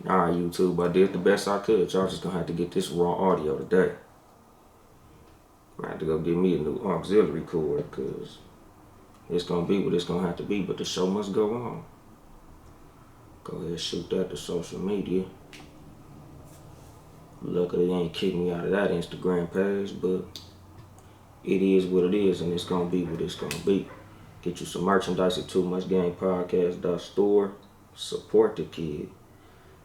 Alright, YouTube, I did the best I could. Y'all just gonna have to get this raw audio today. I have to go get me a new auxiliary cord, cause it's gonna be what it's gonna have to be, but the show must go on. Go ahead and shoot that to social media. Luckily they ain't kicked me out of that Instagram page, but it is what it is, and it's gonna be what it's gonna be. Get you some merchandise at TooMuchGamePodcast.store. Support the kid.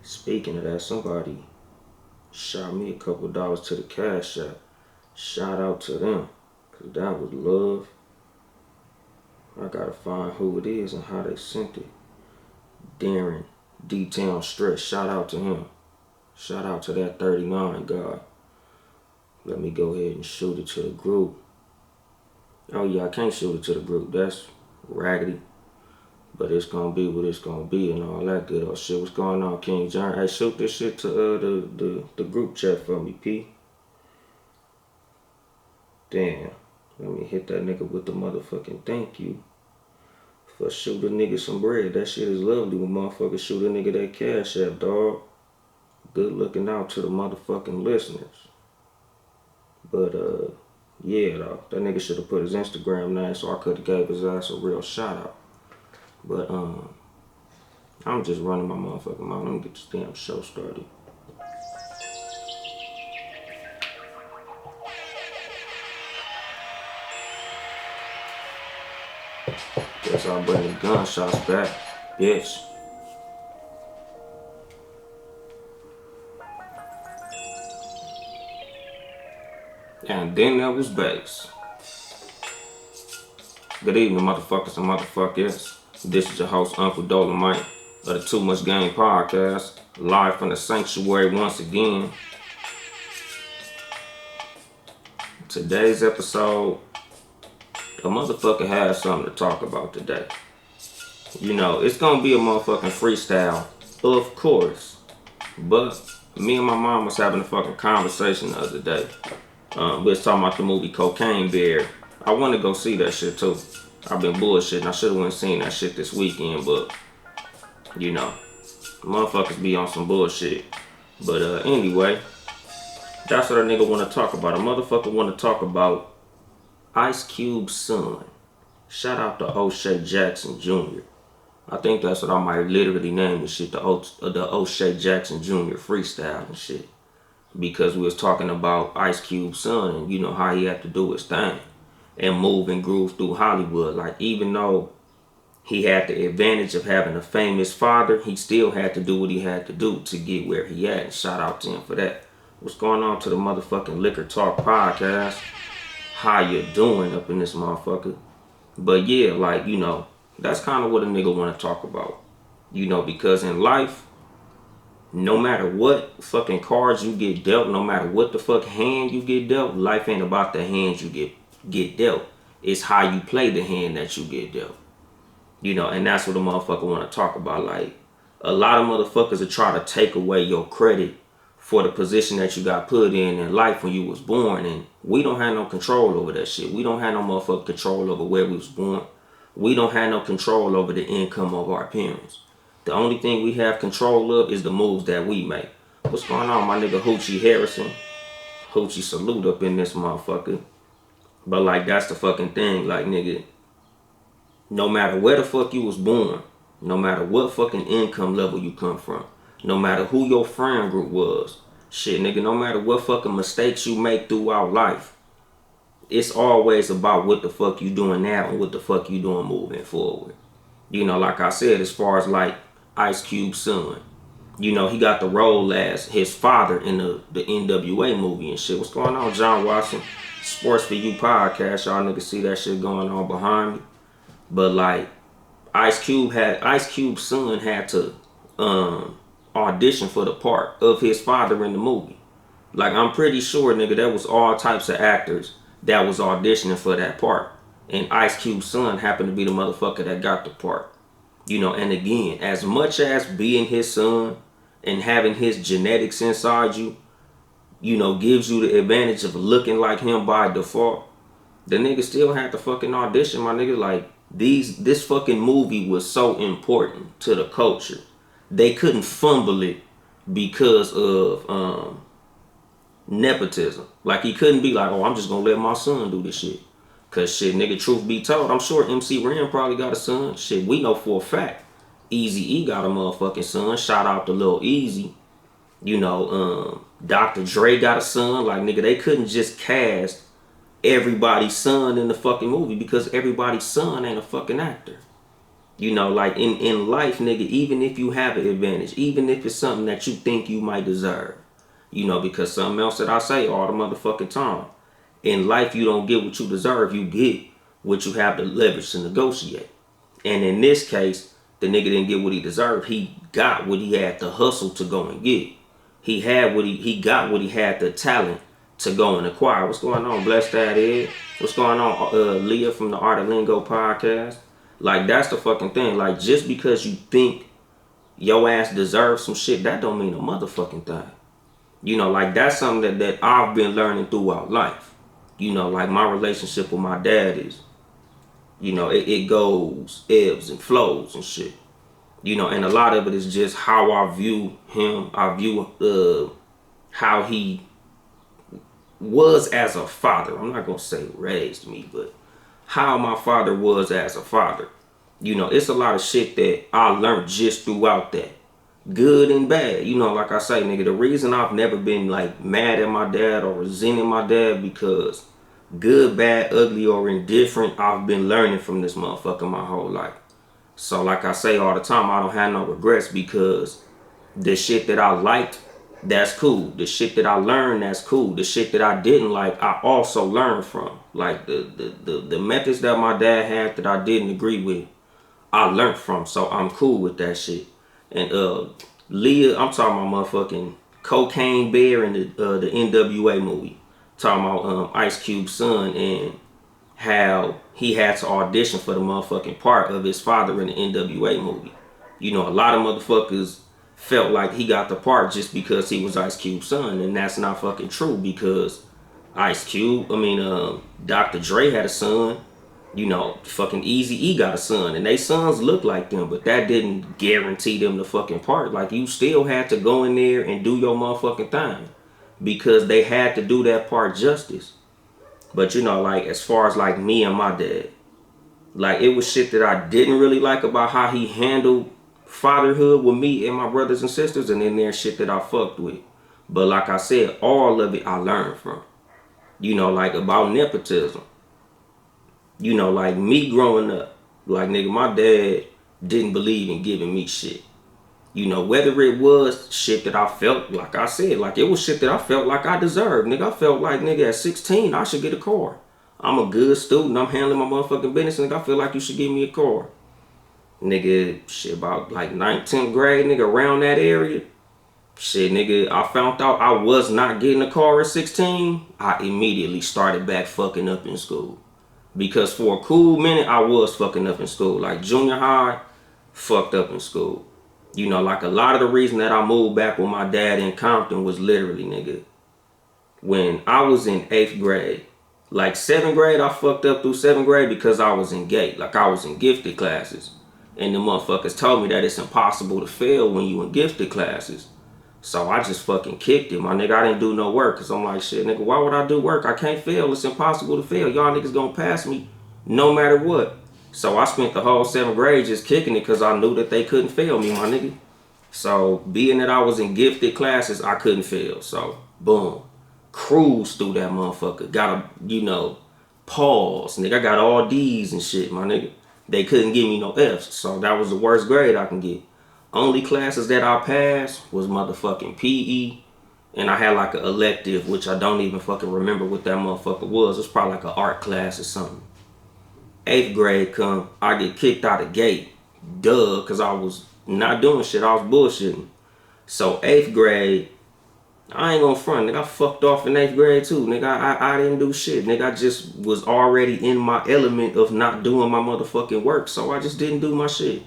Speaking of that, somebody shot me a couple dollars to the Cash App. Shout out to them, cause that was love. I gotta find who it is and how they sent it. Darren D-Town Stress, shout out to him. Shout out to that 39 guy. Let me go ahead and shoot it to the group. Oh yeah, I can't shoot it to the group. That's raggedy. But it's gonna be what it's gonna be and all that good old shit. What's going on, King John? Hey, shoot this shit to the group chat for me, P. Damn. Let me hit that nigga with the motherfucking thank you. For shoot a nigga some bread. That shit is lovely when motherfuckers shoot a nigga that Cash App, dog. Good looking out to the motherfucking listeners. But yeah though. That nigga should have put his Instagram name so I could have gave his ass a real shout out. But I'm just running my motherfucking mouth. Let me get this damn show started. Guess I'll bring the gunshots back, bitch. And then there was bass. Good evening, motherfuckers and motherfuckers. This is your host, Uncle Dolemite of the Too Much Game Podcast, live from the sanctuary once again. Today's episode, a motherfucker has something to talk about today. You know, it's gonna be a motherfucking freestyle, of course. But me and my mom was having a fucking conversation the other day. We was talking about the movie Cocaine Bear. I want to go see that shit too. I've been bullshitting. I should have went and seen that shit this weekend, but you know, motherfuckers be on some bullshit. But anyway, that's what a nigga want to talk about. A motherfucker want to talk about Ice Cube's son. Shout out to O'Shea Jackson Jr. I think that's what I might literally name the shit, the O'Shea Jackson Jr. freestyle and shit. Because we was talking about Ice Cube's son and you know how he had to do his thing and move and groove through Hollywood. Like, even though he had the advantage of having a famous father, he still had to do what he had to do to get where he at. And shout out to him for that. What's going on to the motherfucking Liquor Talk podcast? How you doing up in this motherfucker? But yeah, like, you know, that's kind of what a nigga want to talk about. You know, because in life, no matter what fucking cards you get dealt, no matter what the fuck hand you get dealt, life ain't about the hands you get dealt. It's how you play the hand that you get dealt. You know, and that's what a motherfucker want to talk about. Like, a lot of motherfuckers will try to take away your credit for the position that you got put in life when you was born, and we don't have no control over that shit. We don't have no motherfucking control over where we was born. We don't have no control over the income of our parents. The only thing we have control of is the moves that we make. What's going on, my nigga Hoochie Harrison? Hoochie salute up in this motherfucker. But like, that's the fucking thing. Like, nigga, no matter where the fuck you was born, no matter what fucking income level you come from, no matter who your friend group was, shit, nigga, no matter what fucking mistakes you make throughout life, it's always about what the fuck you doing now and what the fuck you doing moving forward. You know, like I said, as far as like Ice Cube's son, you know, he got the role as his father in the NWA movie and shit. What's going on, John Watson? Sports for You podcast. Y'all niggas see that shit going on behind me. But like, Ice Cube's son had to audition for the part of his father in the movie. Like, I'm pretty sure, nigga, there was all types of actors that was auditioning for that part. And Ice Cube's son happened to be the motherfucker that got the part. You know, and again, as much as being his son and having his genetics inside you, you know, gives you the advantage of looking like him by default, the nigga still had to fucking audition, my nigga. Like, this fucking movie was so important to the culture. They couldn't fumble it because of nepotism. Like, he couldn't be like, oh, I'm just gonna let my son do this shit. Cause shit, nigga, truth be told, I'm sure MC Ren probably got a son. Shit, we know for a fact Eazy-E got a motherfucking son. Shout out to Lil Easy. You know, Dr. Dre got a son. Like, nigga, they couldn't just cast everybody's son in the fucking movie because everybody's son ain't a fucking actor. You know, like in life, nigga, even if you have an advantage, even if it's something that you think you might deserve, you know, because something else that I say all the motherfucking time. In life, you don't get what you deserve. You get what you have the leverage to negotiate. And in this case, the nigga didn't get what he deserved. He got what he had to hustle to go and get. He had what he got what he had the talent to go and acquire. What's going on, Blessed That Ed? What's going on, Leah from the Art of Lingo podcast? Like, that's the fucking thing. Like, just because you think your ass deserves some shit, that don't mean a motherfucking thing. You know, like, that's something that I've been learning throughout life. You know, like, my relationship with my dad is, you know, it goes ebbs and flows and shit. You know, and a lot of it is just how I view him. I view how he was as a father. I'm not going to say raised me, but how my father was as a father. You know, it's a lot of shit that I learned just throughout that. Good and bad. You know, like I say, nigga, the reason I've never been, like, mad at my dad or resenting my dad, because good, bad, ugly, or indifferent, I've been learning from this motherfucker my whole life. So, like I say all the time, I don't have no regrets, because the shit that I liked, that's cool. The shit that I learned, that's cool. The shit that I didn't like, I also learned from. Like, the methods that my dad had that I didn't agree with, I learned from. So I'm cool with that shit. And Leah, I'm talking about motherfucking Cocaine Bear in the NWA movie. Talking about Ice Cube's son and how he had to audition for the motherfucking part of his father in the NWA movie. You know, a lot of motherfuckers felt like he got the part just because he was Ice Cube's son, and that's not fucking true, because Dr. Dre had a son. You know, fucking Eazy-E got a son, and they sons look like them, but that didn't guarantee them the fucking part. Like, you still had to go in there and do your motherfucking thing, because they had to do that part justice. But, you know, like, as far as, like, me and my dad, like, it was shit that I didn't really like about how he handled fatherhood with me and my brothers and sisters, and then there's shit that I fucked with. But like I said, all of it I learned from. You know, like, about nepotism. You know, like, me growing up, like, nigga, my dad didn't believe in giving me shit. You know, whether it was shit that I felt, like I said, like, it was shit that I felt like I deserved. Nigga, I felt like, nigga, at 16, I should get a car. I'm a good student. I'm handling my motherfucking business. Nigga, I feel like you should give me a car. Nigga, shit, about, like, 9th, 10th grade, nigga, around that area. Shit, nigga, I found out I was not getting a car at 16. I immediately started back fucking up in school. Because for a cool minute, I was fucking up in school. Like, junior high, fucked up in school. You know, like, a lot of the reason that I moved back with my dad in Compton was literally, nigga, when I was in 8th grade. Like, 7th grade, I fucked up through 7th grade because I was in GATE. Like, I was in gifted classes. And the motherfuckers told me that it's impossible to fail when you in gifted classes. So I just fucking kicked it, my nigga. I didn't do no work, because I'm like, shit, nigga, why would I do work? I can't fail. It's impossible to fail. Y'all niggas gonna pass me no matter what. So I spent the whole 7th grade just kicking it, because I knew that they couldn't fail me, my nigga. So being that I was in gifted classes, I couldn't fail. So boom, cruise through that motherfucker. Gotta, you know, pause, nigga. I got all D's and shit, my nigga. They couldn't give me no F's, so that was the worst grade I can get. Only classes that I passed was motherfucking PE, and I had like an elective, which I don't even fucking remember what that motherfucker was. It was probably like an art class or something. 8th grade come, I get kicked out of GATE. Duh, because I was not doing shit. I was bullshitting. So 8th grade, I ain't gonna front, nigga. I fucked off in 8th grade too, nigga. I didn't do shit, nigga. I just was already in my element of not doing my motherfucking work, so I just didn't do my shit.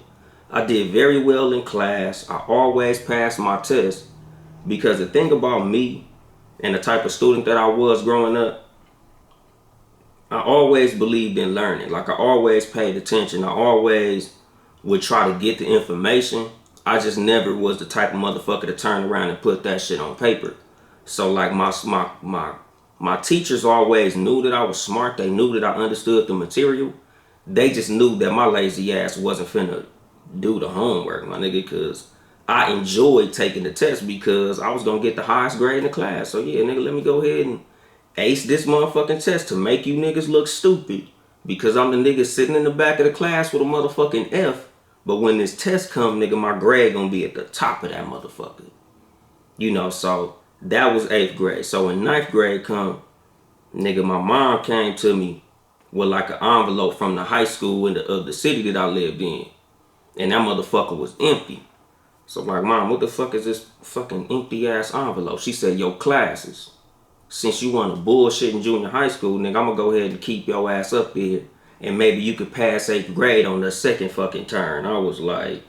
I did very well in class. I always passed my test, because the thing about me and the type of student that I was growing up, I always believed in learning. Like, I always paid attention. I always would try to get the information. I just never was the type of motherfucker to turn around and put that shit on paper. So like my teachers always knew that I was smart. They knew that I understood the material. They just knew that my lazy ass wasn't finna do the homework, my nigga, because I enjoyed taking the test because I was gonna get the highest grade in the class. So yeah, nigga, let me go ahead and ace this motherfucking test to make you niggas look stupid because I'm the nigga sitting in the back of the class with a motherfucking F. But when this test come, nigga, my grade gonna be at the top of that motherfucker. You know, so that was 8th grade. So in 9th grade come, nigga, my mom came to me with like an envelope from the high school of the city that I lived in. And that motherfucker was empty. So like, Mom, what the fuck is this fucking empty ass envelope? She said, your classes. Since you want to bullshit in junior high school, nigga, I'm gonna go ahead and keep your ass up here. And maybe you could pass 8th grade on the second fucking turn. I was like,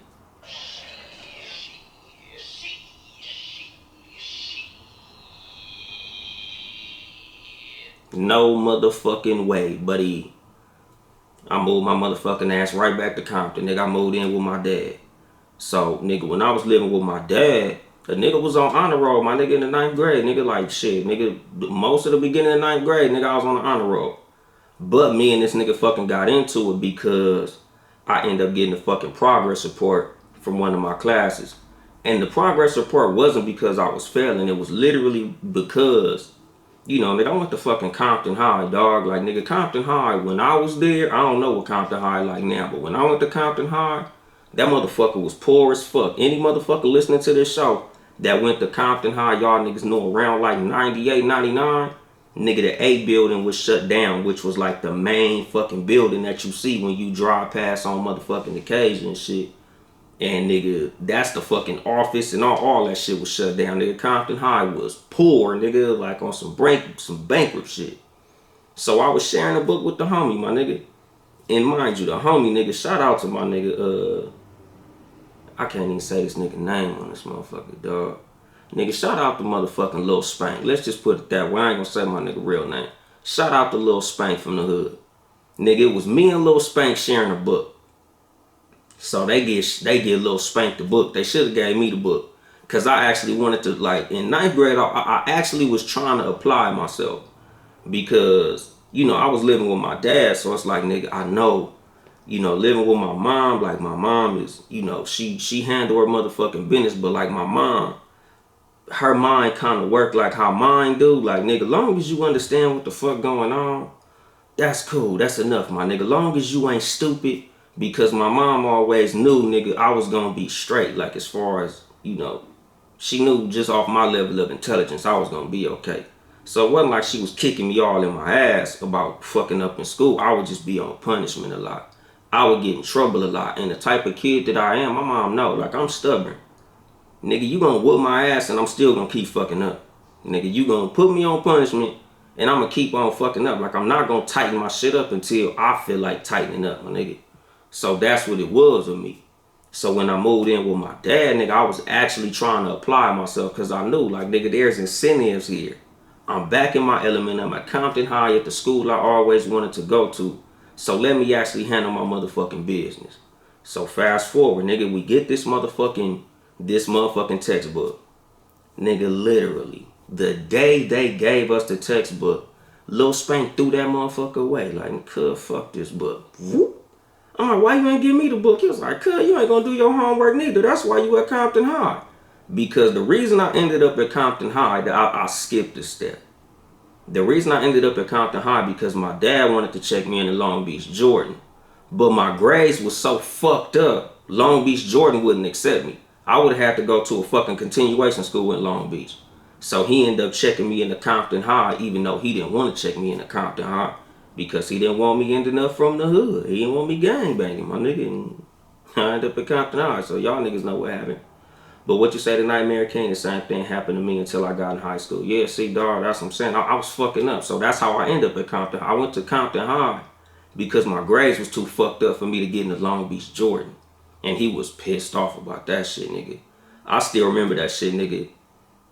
no motherfucking way, buddy. I moved my motherfucking ass right back to Compton. Nigga, I moved in with my dad. So, nigga, when I was living with my dad, the nigga was on honor roll, my nigga, in the 9th grade. Nigga, like, shit, nigga, most of the beginning of 9th grade, nigga, I was on the honor roll. But me and this nigga fucking got into it because I ended up getting a fucking progress report from one of my classes. And the progress report wasn't because I was failing. It was literally because, you know, nigga, I went to fucking Compton High, dog. Like, nigga, Compton High, when I was there, I don't know what Compton High like now, but when I went to Compton High, that motherfucker was poor as fuck. Any motherfucker listening to this show that went to Compton High, y'all niggas know around like 98, 99, nigga, the A building was shut down, which was like the main fucking building that you see when you drive past on motherfucking occasion and shit. And nigga, that's the fucking office and all that shit was shut down. Nigga, Compton High was poor, nigga, like on some bankrupt shit. So I was sharing a book with the homie, my nigga. And mind you, the homie, nigga, shout out to my nigga, I can't even say this nigga name on this motherfucker, dog. Nigga, shout out to motherfucking Lil Spank. Let's just put it that way. I ain't gonna say my nigga real name. Shout out to Lil Spank from the hood. Nigga, it was me and Lil Spank sharing a book. So they get Lil Spank the book. They should have gave me the book. Cause I actually wanted to, like, in 9th grade, I actually was trying to apply myself. Because, you know, I was living with my dad. So it's like, nigga, I know, you know, living with my mom, like my mom is, you know, she handle her motherfucking business, but like my mom, her mind kind of work like how mine do. Like, nigga, long as you understand what the fuck going on, that's cool. That's enough, my nigga. Long as you ain't stupid, because my mom always knew, nigga, I was gonna be straight. Like, as far as, you know, she knew just off my level of intelligence, I was gonna be okay. So it wasn't like she was kicking me all in my ass about fucking up in school. I would just be on punishment a lot. I would get in trouble a lot. And the type of kid that I am, my mom know, like, I'm stubborn. Nigga, you gonna whoop my ass and I'm still gonna keep fucking up. Nigga, you gonna put me on punishment and I'm gonna keep on fucking up. Like, I'm not gonna tighten my shit up until I feel like tightening up, my nigga. So that's what it was with me. So when I moved in with my dad, nigga, I was actually trying to apply myself because I knew, like, nigga, there's incentives here. I'm back in my element. I'm at Compton High at the school I always wanted to go to. So let me actually handle my motherfucking business. So fast forward, nigga, we get this motherfucking textbook. Nigga, literally, the day they gave us the textbook, Lil Spank threw that motherfucker away. Like, cuz, fuck this book. Whoop. I'm like, why you ain't give me the book? He was like, cuz, you ain't gonna do your homework neither. That's why you at Compton High. Because the reason I ended up at Compton High, I skipped a step. The reason I ended up at Compton High because my dad wanted to check me into Long Beach, Jordan. But my grades was so fucked up, Long Beach, Jordan wouldn't accept me. I would have had to go to a fucking continuation school in Long Beach. So he ended up checking me into Compton High, even though he didn't want to check me into Compton High. Because he didn't want me ending up from the hood. He didn't want me gangbanging, my nigga. And I ended up at Compton High, so y'all niggas know what happened. But what you say to Nightmare King, the same thing happened to me until I got in high school. Yeah, see, dog, that's what I'm saying. I was fucking up. So that's how I ended up at Compton. I went to Compton High because my grades was too fucked up for me to get into Long Beach, Jordan. And he was pissed off about that shit, nigga. I still remember that shit, nigga.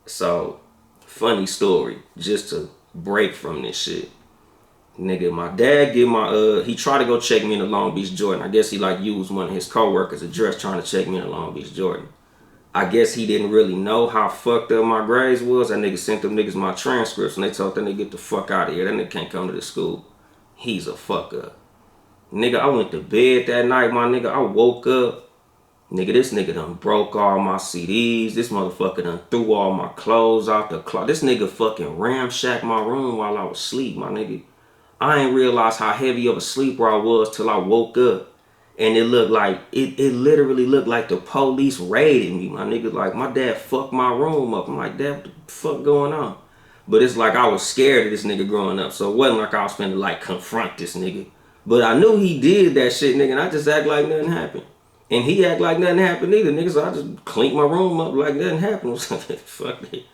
So, funny story, just to break from this shit. Nigga, my dad get my he tried to go check me in the Long Beach Jordan. I guess he like used one of his coworkers' address trying to check me in the Long Beach Jordan. I guess he didn't really know how fucked up my grades was. That nigga sent them niggas my transcripts and they told them to get the fuck out of here. That nigga can't come to the school. He's a fuck up. Nigga, I went to bed that night, my nigga. I woke up. Nigga, this nigga done broke all my CDs. This motherfucker done threw all my clothes out the closet. This nigga fucking ramshacked my room while I was asleep, my nigga. I ain't realize how heavy of a sleeper I was till I woke up. And it looked like, it literally looked like the police raided me, my nigga. Like, my dad fucked my room up. I'm like, Dad, what the fuck going on? But it's like I was scared of this nigga growing up. So it wasn't like I was finna, like, confront this nigga. But I knew he did that shit, nigga, and I just act like nothing happened. And he act like nothing happened either, nigga. So I just cleaned my room up like nothing happened. Fuck it.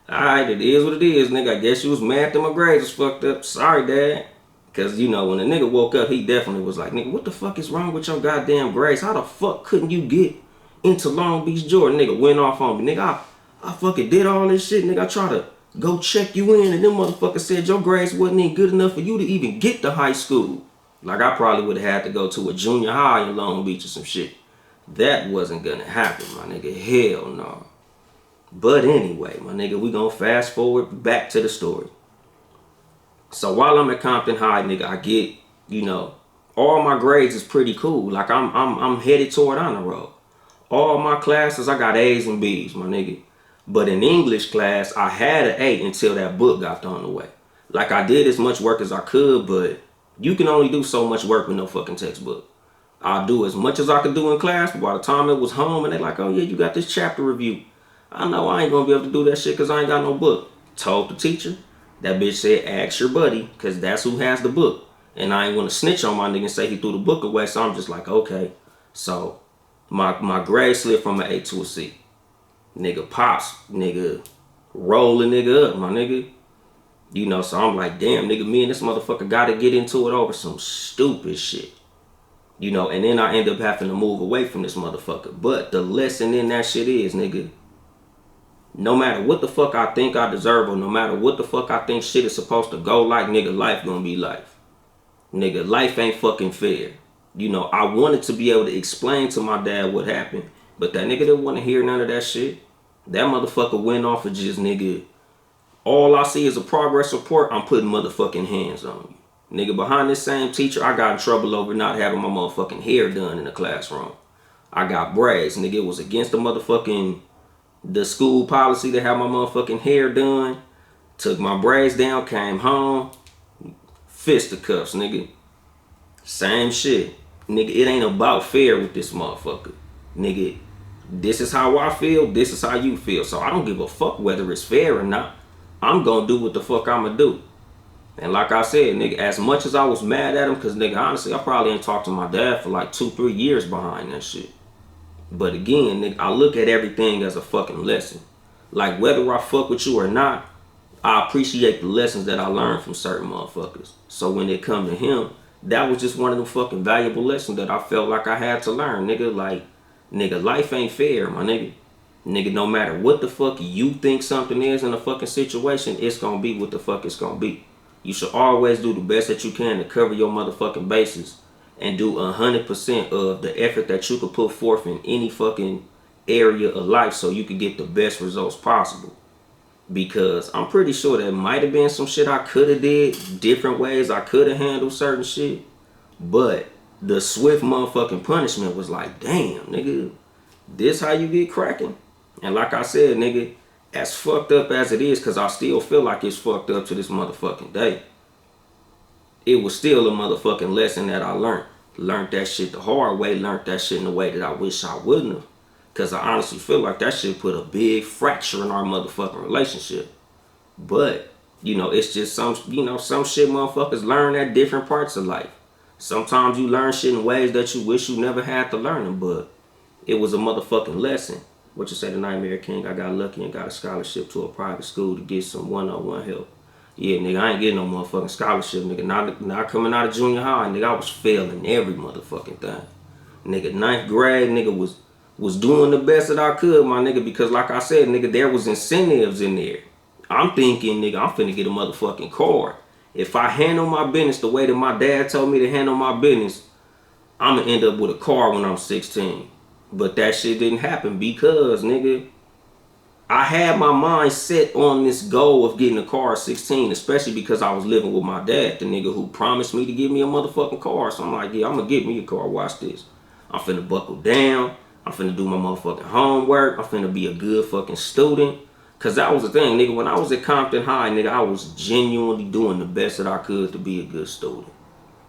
Alright, it is what it is, nigga. I guess you was mad that my grades was fucked up. Sorry, Dad. Because, you know, when the nigga woke up, he definitely was like, nigga, what the fuck is wrong with your goddamn grades? How the fuck couldn't you get into Long Beach, Jordan? Nigga went off on me. Nigga, I fucking did all this shit. Nigga, I tried to go check you in, and them motherfuckers said your grades wasn't even good enough for you to even get to high school. Like, I probably would have had to go to a junior high in Long Beach or some shit. That wasn't gonna happen, my nigga. Hell no. But anyway, my nigga, we gonna fast forward back to the story. So while I'm at Compton High, nigga, I get, you know, all my grades is pretty cool. Like I'm headed toward honor roll. All my classes, I got A's and B's, my nigga. But in English class, I had an A until that book got thrown away. Like, I did as much work as I could, but you can only do so much work with no fucking textbook. I'll do as much as I could do in class, but by the time it was home and they like, oh yeah, you got this chapter review. I know I ain't gonna be able to do that shit because I ain't got no book. Told the teacher. That bitch said, ask your buddy, because that's who has the book. And I ain't want to snitch on my nigga and say he threw the book away, so I'm just like, okay. So my grade slipped from an A to a C. Nigga pops, nigga roll a nigga up, my nigga. You know, so I'm like, damn, nigga, me and this motherfucker got to get into it over some stupid shit. You know, and then I end up having to move away from this motherfucker. But the lesson in that shit is, nigga, no matter what the fuck I think I deserve, or no matter what the fuck I think shit is supposed to go like, nigga, life gonna be life. Nigga, life ain't fucking fair. You know, I wanted to be able to explain to my dad what happened, but that nigga didn't want to hear none of that shit. That motherfucker went off of just, nigga, all I see is a progress report, I'm putting motherfucking hands on you. Nigga, behind this same teacher, I got in trouble over not having my motherfucking hair done in the classroom. I got braids, nigga. It was against the school policy to have my motherfucking hair done. Took my braids down, came home, fisticuffs, nigga. Same shit. Nigga, it ain't about fair with this motherfucker. Nigga, this is how I feel, this is how you feel. So I don't give a fuck whether it's fair or not. I'm gonna do what the fuck I'ma do. And like I said, nigga, as much as I was mad at him, because, nigga, honestly, I probably ain't talked to my dad for like 2-3 years behind that shit. But again, nigga, I look at everything as a fucking lesson. Like, whether I fuck with you or not, I appreciate the lessons that I learned from certain motherfuckers. So when it come to him, that was just one of the fucking valuable lessons that I felt like I had to learn, nigga. Like, nigga, life ain't fair, my nigga. Nigga, no matter what the fuck you think something is in a fucking situation, it's gonna be what the fuck it's gonna be. You should always do the best that you can to cover your motherfucking bases and do 100% of the effort that you could put forth in any fucking area of life so you could get the best results possible. Because I'm pretty sure there might have been some shit I could have did, different ways I could have handled certain shit. But the swift motherfucking punishment was like, damn, nigga, this how you get cracking? And like I said, nigga, as fucked up as it is, because I still feel like it's fucked up to this motherfucking day, it was still a motherfucking lesson that I learned. Learned that shit the hard way, learned that shit in a way that I wish I wouldn't have. Because I honestly feel like that shit put a big fracture in our motherfucking relationship. But, you know, it's just some shit motherfuckers learn at different parts of life. Sometimes you learn shit in ways that you wish you never had to learn them, but it was a motherfucking lesson. What you say, the Nightmare King? I got lucky and got a scholarship to a private school to get some one-on-one help. Yeah, nigga, I ain't getting no motherfucking scholarship, nigga. Not coming out of junior high, nigga. I was failing every motherfucking thing. Nigga, 9th grade, nigga, was doing the best that I could, my nigga, because like I said, nigga, there was incentives in there. I'm thinking, nigga, I'm finna get a motherfucking car. If I handle my business the way that my dad told me to handle my business, I'm gonna end up with a car when I'm 16. But that shit didn't happen because, nigga, I had my mind set on this goal of getting a car at 16, especially because I was living with my dad, the nigga who promised me to give me a motherfucking car. So I'm like, yeah, I'm gonna get me a car. Watch this. I'm finna buckle down. I'm finna do my motherfucking homework. I'm finna be a good fucking student. Cause that was the thing, nigga. When I was at Compton High, nigga, I was genuinely doing the best that I could to be a good student.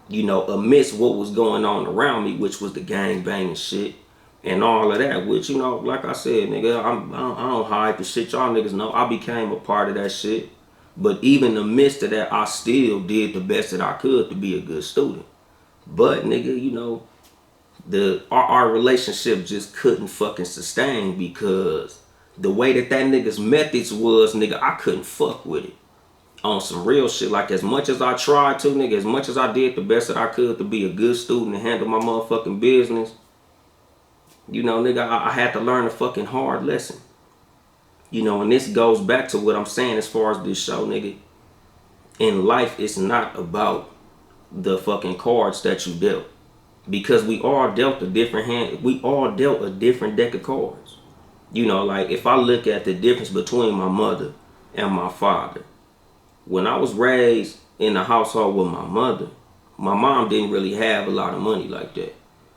You know, amidst what was going on around me, which was the gang banging shit and all of that, which, you know, like I said, nigga, I don't hide the shit. Y'all niggas know I became a part of that shit. But even in the midst of that, I still did the best that I could to be a good student. But, nigga, you know, our relationship just couldn't fucking sustain because the way that nigga's methods was, nigga, I couldn't fuck with it. On some real shit, like as much as I tried to, nigga, as much as I did the best that I could to be a good student and handle my motherfucking business, you know, nigga, I had to learn a fucking hard lesson. You know, and this goes back to what I'm saying as far as this show, nigga. In life, it's not about the fucking cards that you dealt. Because we all dealt a different hand, we all dealt a different deck of cards. You know, like if I look at the difference between my mother and my father, when I was raised in a household with my mother, my mom didn't really have a lot of money like that.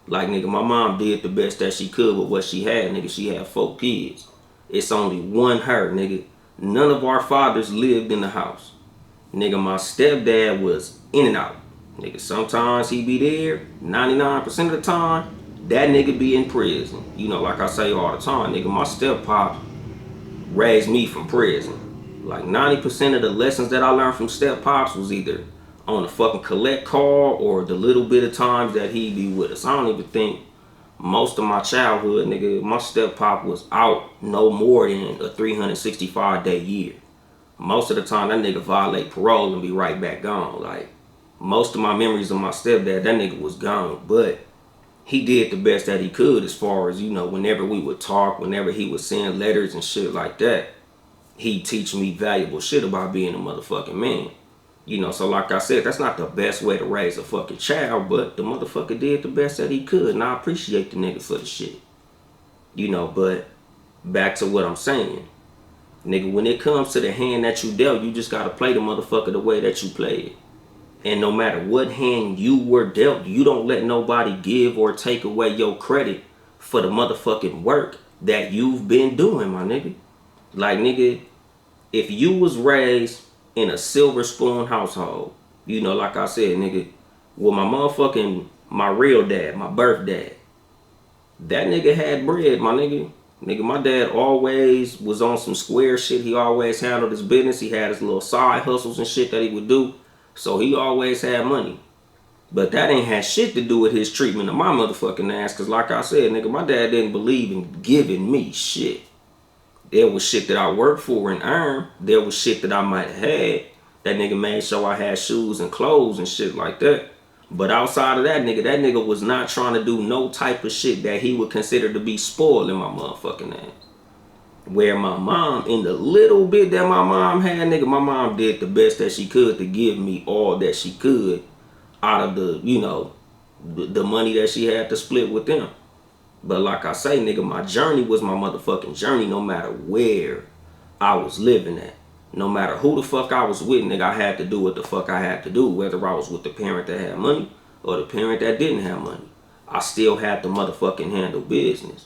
Like, nigga, my mom did the best that she could with what she had, nigga. She had 4 kids. It's only one her, nigga. None of our fathers lived in the house. Nigga, my stepdad was in and out. Nigga, sometimes he be there. 99% of the time, that nigga be in prison. You know, like I say all the time, nigga, my step-pop raised me from prison. Like 90% of the lessons that I learned from step-pops was either on the fucking collect call or the little bit of times that he be with us. I don't even think most of my childhood, nigga, my step-pop was out no more than a 365-day year. Most of the time, that nigga violate parole and be right back gone. Like, most of my memories of my stepdad, that nigga was gone. But he did the best that he could as far as, you know, whenever we would talk, whenever he would send letters and shit like that, he'd teach me valuable shit about being a motherfucking man. You know, so like I said, that's not the best way to raise a fucking child, but the motherfucker did the best that he could, and I appreciate the nigga for the shit. You know, but back to what I'm saying. Nigga, when it comes to the hand that you dealt, you just gotta play the motherfucker the way that you play it. And no matter what hand you were dealt, you don't let nobody give or take away your credit for the motherfucking work that you've been doing, my nigga. Like, nigga, if you was raised in a silver spoon household, you know, like I said, nigga, with my real dad, my birth dad, that nigga had bread, my nigga. Nigga, my dad always was on some square shit. He always handled his business. He had his little side hustles and shit that he would do. So he always had money. But that ain't had shit to do with his treatment of my motherfucking ass. Cause like I said, nigga, my dad didn't believe in giving me shit. There was shit that I worked for and earned. There was shit that I might have had. That nigga made sure I had shoes and clothes and shit like that. But outside of that nigga was not trying to do no type of shit that he would consider to be spoiled in my motherfucking ass. Where my mom, in the little bit that my mom had, nigga, my mom did the best that she could to give me all that she could out of the, you know, the money that she had to split with them. But like I say, nigga, my journey was my motherfucking journey no matter where I was living at. No matter who the fuck I was with, nigga, I had to do what the fuck I had to do. Whether I was with the parent that had money or the parent that didn't have money. I still had to motherfucking handle business.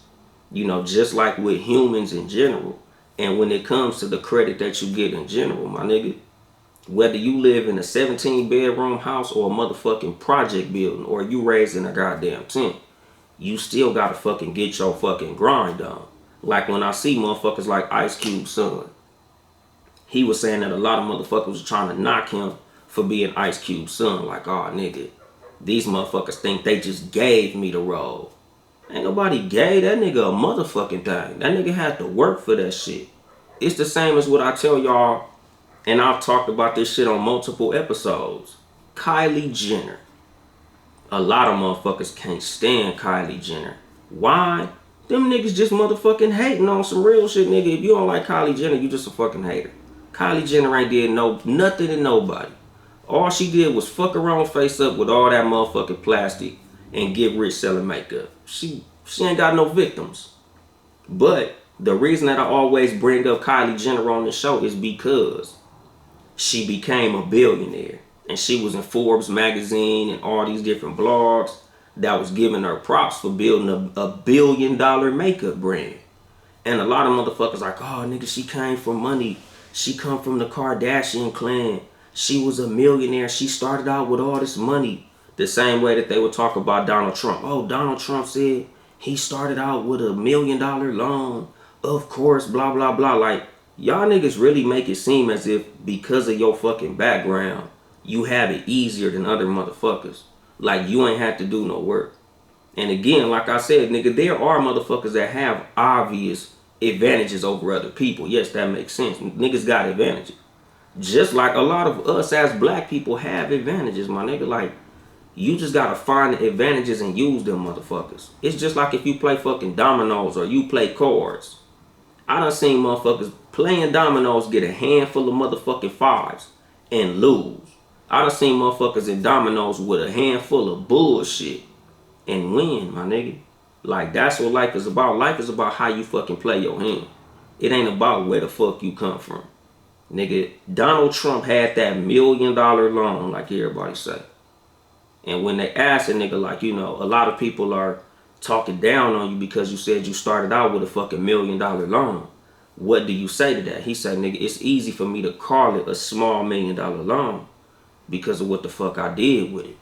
You know, just like with humans in general. And when it comes to the credit that you get in general, my nigga, whether you live in a 17-bedroom house or a motherfucking project building or you raised in a goddamn tent, you still gotta fucking get your fucking grind on. Like when I see motherfuckers like Ice Cube's son. He was saying that a lot of motherfuckers was trying to knock him for being Ice Cube's son. Like, oh, nigga, these motherfuckers think they just gave me the role. Ain't nobody gave that nigga a motherfucking thing. That nigga had to work for that shit. It's the same as what I tell y'all, and I've talked about this shit on multiple episodes. Kylie Jenner. A lot of motherfuckers can't stand Kylie Jenner. Why? Them niggas just motherfucking hating on some real shit, nigga. If you don't like Kylie Jenner, you just a fucking hater. Kylie Jenner ain't did nothing to nobody. All she did was fuck her own face up with all that motherfucking plastic and get rich selling makeup. She ain't got no victims. But the reason that I always bring up Kylie Jenner on the show is because she became a billionaire. And she was in Forbes magazine and all these different blogs that was giving her props for building a $1 billion makeup brand. And a lot of motherfuckers like, oh nigga, she came from money. She come from the Kardashian clan. She was a millionaire. She started out with all this money. The same way that they would talk about Donald Trump. Oh, Donald Trump said he started out with $1 million loan. Of course, blah, blah, blah. Like, y'all niggas really make it seem as if because of your fucking background, you have it easier than other motherfuckers. Like, you ain't had to do no work. And again, like I said, nigga, there are motherfuckers that have obvious advantages over other people. Yes, that makes sense. Niggas got advantages. Just like a lot of us as black people have advantages, my nigga. Like, you just gotta find the advantages and use them motherfuckers. It's just like if you play fucking dominoes or you play cards. I done seen motherfuckers playing dominoes get a handful of motherfucking fives and lose. I done seen motherfuckers in dominoes with a handful of bullshit and win, my nigga. Like, that's what life is about. Life is about how you fucking play your hand. It ain't about where the fuck you come from. Nigga, Donald Trump had that $1 million loan, like everybody say. And when they ask a nigga, like, you know, a lot of people are talking down on you because you said you started out with a fucking $1 million loan. What do you say to that? He said, nigga, it's easy for me to call it a small $1 million loan because of what the fuck I did with it.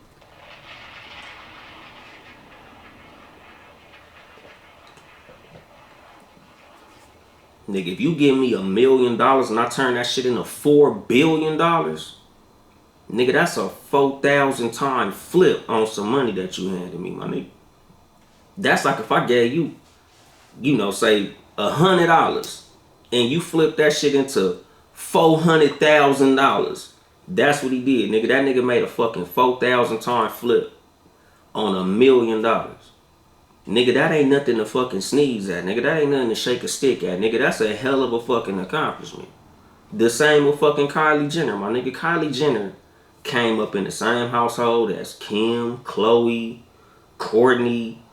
Nigga, if you give me $1 million and I turn that shit into $4 billion, nigga, that's a 4,000 time flip on some money that you handed me, my nigga. That's like if I gave you, you know, say $100 and you flip that shit into $400,000. That's what he did, nigga. That nigga made a fucking 4,000 time flip on $1 million. Nigga, that ain't nothing to fucking sneeze at, nigga. That ain't nothing to shake a stick at, nigga. That's a hell of a fucking accomplishment. The same with fucking Kylie Jenner, my nigga. Kylie Jenner came up in the same household as Kim, Khloe, Courtney,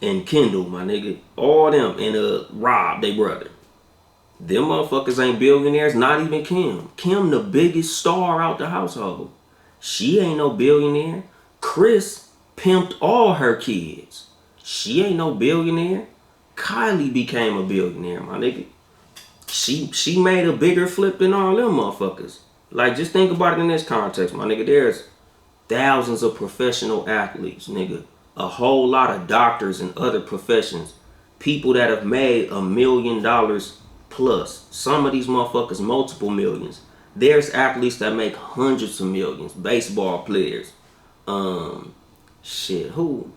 and Kendall, my nigga. All them, and Rob, they brother. Them motherfuckers ain't billionaires, not even Kim. Kim the biggest star out the household. She ain't no billionaire. Kris pimped all her kids. She ain't no billionaire. Kylie became a billionaire, my nigga. She made a bigger flip than all them motherfuckers. Like, just think about it in this context, my nigga. There's thousands of professional athletes, nigga. A whole lot of doctors and other professions. People that have made $1 million plus. Some of these motherfuckers multiple millions. There's athletes that make hundreds of millions. Baseball players. Shit, who?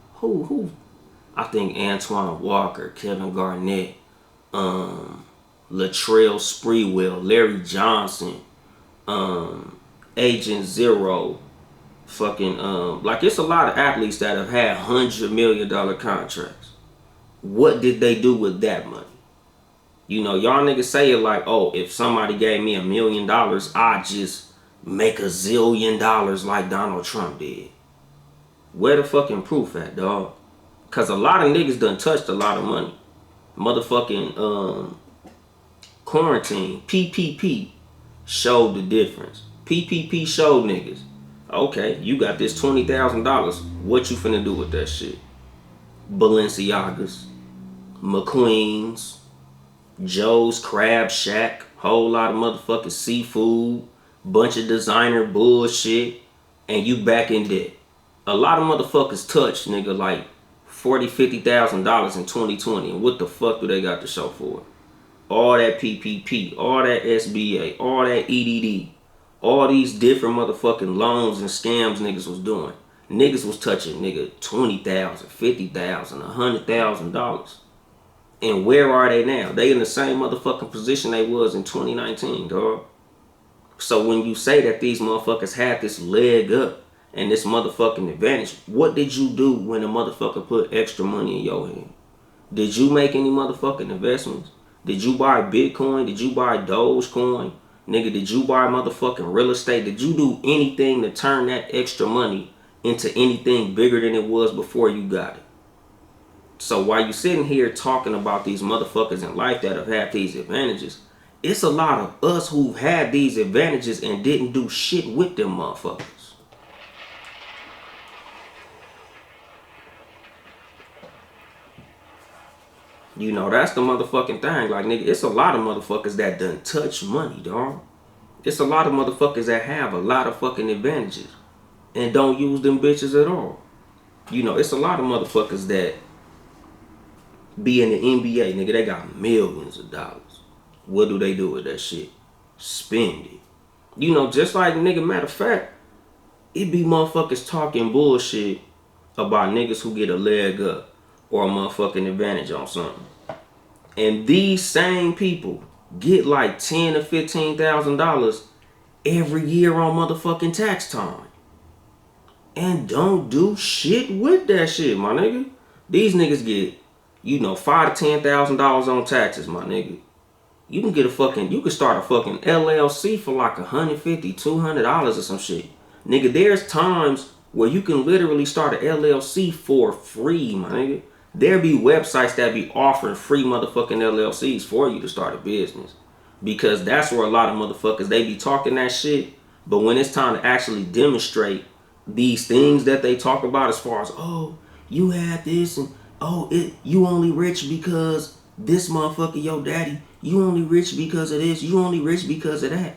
I think Antoine Walker, Kevin Garnett, Latrell Sprewell, Larry Johnson, Agent Zero, fucking like, it's a lot of athletes that have had $100 million contracts. What did they do with that money? You know, y'all niggas say it like, oh, if somebody gave me $1 million, I'd just make $1 zillion like Donald Trump did. Where the fucking proof at, dog? Cause a lot of niggas done touched a lot of money. Motherfucking quarantine, PPP showed the difference. PPP showed niggas, okay, you got this $20,000. What you finna do with that shit? Balenciagas, McQueen's, Joe's Crab Shack, whole lot of motherfucking seafood, bunch of designer bullshit, and you back in debt. A lot of motherfuckers touched, nigga, like $40,000, $50,000 in 2020, and what the fuck do they got to show for it? All that PPP, all that SBA, all that EDD, all these different motherfucking loans and scams niggas was doing. Niggas was touching, nigga, $20,000, $50,000, $100,000. And where are they now? They in the same motherfucking position they was in 2019, dog. So when you say that these motherfuckers had this leg up and this motherfucking advantage, what did you do when a motherfucker put extra money in your hand? Did you make any motherfucking investments? Did you buy Bitcoin? Did you buy Dogecoin? Nigga, did you buy motherfucking real estate? Did you do anything to turn that extra money into anything bigger than it was before you got it? So while you sitting here talking about these motherfuckers in life that have had these advantages, it's a lot of us who've had these advantages and didn't do shit with them motherfuckers. You know, that's the motherfucking thing. Like, nigga, it's a lot of motherfuckers that done touch money, dog. It's a lot of motherfuckers that have a lot of fucking advantages and don't use them bitches at all. You know, it's a lot of motherfuckers that be in the NBA, nigga, they got millions of dollars. What do they do with that shit? Spend it. You know, just like, nigga, matter of fact, it be motherfuckers talking bullshit about niggas who get a leg up or a motherfucking advantage on something. And these same people get like $10,000 to $15,000 every year on motherfucking tax time. And don't do shit with that shit, my nigga. These niggas get, you know, $5,000 to $10,000 on taxes, my nigga. You can get you can start a fucking LLC for like $150, $200 or some shit. Nigga, there's times where you can literally start an LLC for free, my nigga. There be websites that be offering free motherfucking LLCs for you to start a business. Because that's where a lot of motherfuckers, they be talking that shit. But when it's time to actually demonstrate these things that they talk about as far as, oh, you had this and, oh, you only rich because this motherfucker, your daddy, you only rich because of this, you only rich because of that.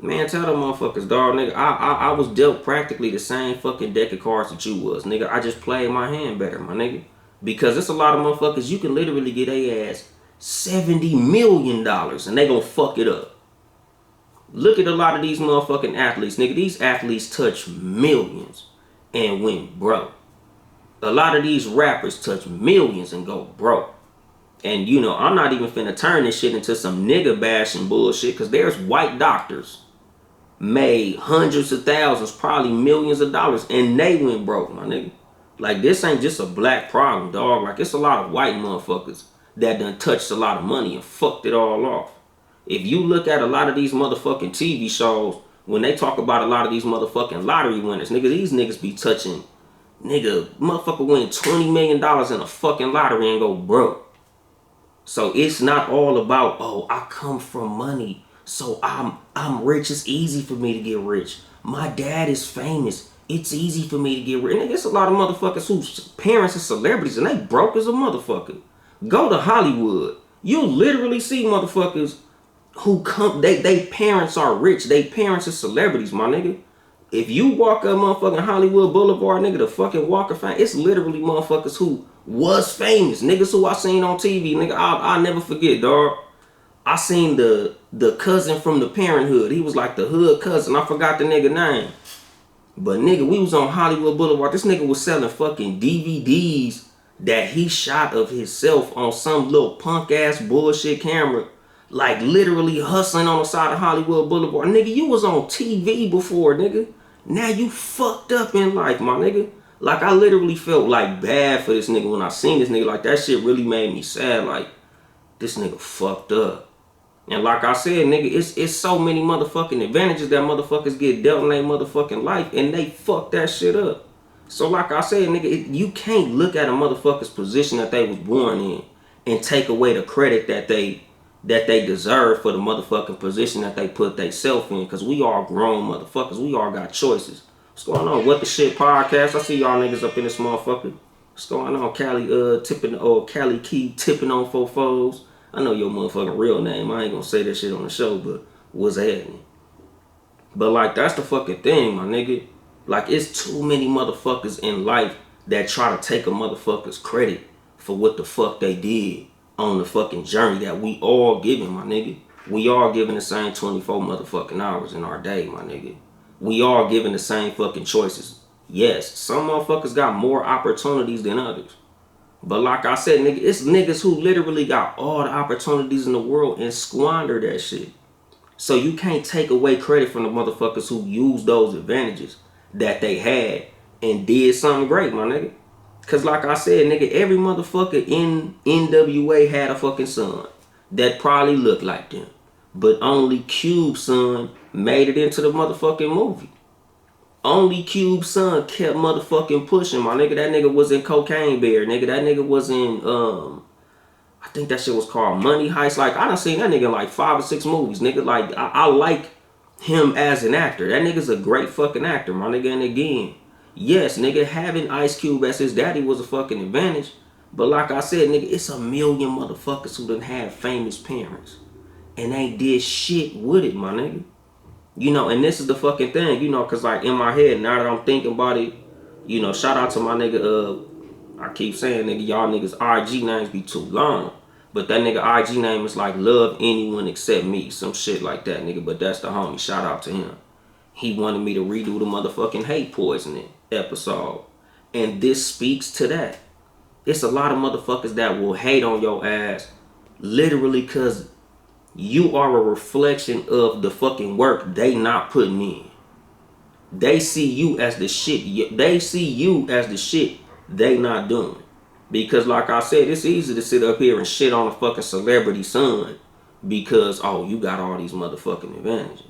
Man, tell them motherfuckers, dog, nigga, I was dealt practically the same fucking deck of cards that you was, nigga. I just played my hand better, my nigga. Because it's a lot of motherfuckers, you can literally get a ass $70 million and they gonna fuck it up. Look at a lot of these motherfucking athletes, nigga. These athletes touch millions and went broke. A lot of these rappers touch millions and go broke. And, you know, I'm not even finna turn this shit into some nigga bashing bullshit, because there's white doctors made hundreds of thousands, probably millions of dollars, and they went broke, my nigga. Like, this ain't just a black problem, dog. Like, it's a lot of white motherfuckers that done touched a lot of money and fucked it all off. If you look at a lot of these motherfucking TV shows, when they talk about a lot of these motherfucking lottery winners, nigga, these niggas be touching, nigga, motherfucker win $20 million in a fucking lottery and go broke. So it's not all about, oh, I come from money, so I'm rich. It's easy for me to get rich. My dad is famous. It's easy for me to get rich. And there's a lot of motherfuckers whose parents are celebrities and they broke as a motherfucker. Go to Hollywood. You'll literally see motherfuckers who come, they parents are rich. They parents are celebrities, my nigga. If you walk up motherfucking Hollywood Boulevard, nigga, the fucking Walk of Fame, it's literally motherfuckers who was famous. Niggas who I seen on TV, nigga, I'll never forget, dog. I seen the cousin from the Parenthood. He was like the hood cousin. I forgot the nigga name. But nigga, we was on Hollywood Boulevard. This nigga was selling fucking DVDs that he shot of himself on some little punk ass bullshit camera. Like literally hustling on the side of Hollywood Boulevard. Nigga, you was on TV before, nigga. Now you fucked up in life, my nigga. Like, I literally felt like bad for this nigga when I seen this nigga. Like, that shit really made me sad. Like, this nigga fucked up. And like I said, nigga, it's so many motherfucking advantages that motherfuckers get dealt in their motherfucking life, and they fuck that shit up. So like I said, nigga, you can't look at a motherfucker's position that they was born in and take away the credit that they deserve for the motherfucking position that they put theyself in. Because we all grown motherfuckers. We all got choices. What's going on? What the Shit podcast? I see y'all niggas up in this motherfucker. What's going on? Cali Key tipping on fofos. I know your motherfucking real name. I ain't gonna say that shit on the show, but what's happening? But like, that's the fucking thing, my nigga. Like, it's too many motherfuckers in life that try to take a motherfucker's credit for what the fuck they did on the fucking journey that we all giving, my nigga. We all giving the same 24 motherfucking hours in our day, my nigga. We all giving the same fucking choices. Yes, some motherfuckers got more opportunities than others. But like I said, nigga, it's niggas who literally got all the opportunities in the world and squander that shit. So you can't take away credit from the motherfuckers who used those advantages that they had and did something great, my nigga. Cause like I said, nigga, every motherfucker in NWA had a fucking son that probably looked like them. But only Cube's son made it into the motherfucking movie. Only Cube's son kept motherfucking pushing, my nigga. That nigga was in Cocaine Bear, nigga. That nigga was in, I think that shit was called Money Heist. Like, I done seen that nigga in like 5 or 6 movies, nigga. Like, I like him as an actor. That nigga's a great fucking actor, my nigga. And again, yes, nigga, having Ice Cube as his daddy was a fucking advantage. But like I said, nigga, it's a million motherfuckers who done have famous parents. And they did shit with it, my nigga. You know, and this is the fucking thing, you know, because like in my head, now that I'm thinking about it, you know, shout out to my nigga, I keep saying, nigga, y'all niggas IG names be too long. But that nigga IG name is like love anyone except me. Some shit like that, nigga. But that's the homie. Shout out to him. He wanted me to redo the motherfucking hate poisoning episode. And this speaks to that. It's a lot of motherfuckers that will hate on your ass literally because you are a reflection of the fucking work they not putting in. They see you as the shit. They see you as the shit they not doing. Because like I said, it's easy to sit up here and shit on a fucking celebrity son because, oh, you got all these motherfucking advantages.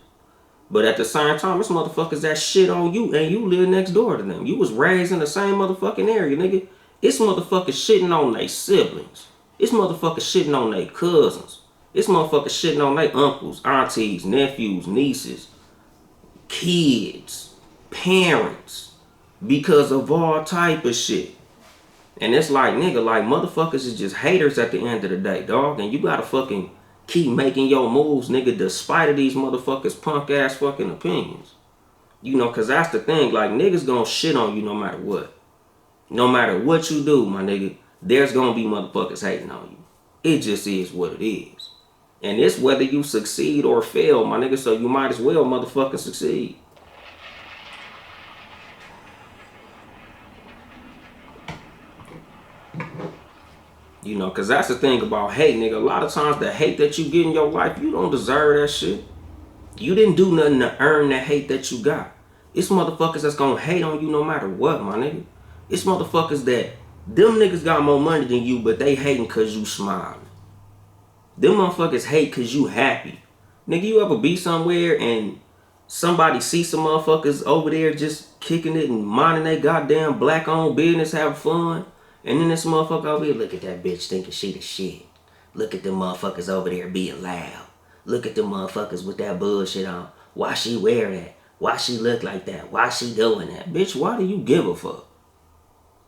But at the same time, it's motherfuckers that shit on you and you live next door to them. You was raised in the same motherfucking area, nigga. It's motherfuckers shitting on their siblings. It's motherfuckers shitting on their cousins. It's motherfuckers shitting on their uncles, aunties, nephews, nieces, kids, parents, because of all type of shit. And it's like, nigga, like motherfuckers is just haters at the end of the day, dog. And you gotta fucking keep making your moves, nigga, despite of these motherfuckers punk ass fucking opinions. You know, cause that's the thing, like niggas gonna shit on you no matter what. No matter what you do, my nigga, there's gonna be motherfuckers hating on you. It just is what it is. And it's whether you succeed or fail, my nigga, so you might as well motherfucking succeed. You know, because that's the thing about hate, nigga. A lot of times the hate that you get in your life, you don't deserve that shit. You didn't do nothing to earn the hate that you got. It's motherfuckers that's gonna hate on you no matter what, my nigga. It's motherfuckers that, them niggas got more money than you, but they hating because you smiling. Them motherfuckers hate because you happy. Nigga, you ever be somewhere and somebody see some motherfuckers over there just kicking it and minding their goddamn black-owned business, having fun? And then this motherfucker over here, look at that bitch thinking she the shit. Look at them motherfuckers over there being loud. Look at them motherfuckers with that bullshit on. Why she wear that? Why she look like that? Why she doing that? Bitch, why do you give a fuck?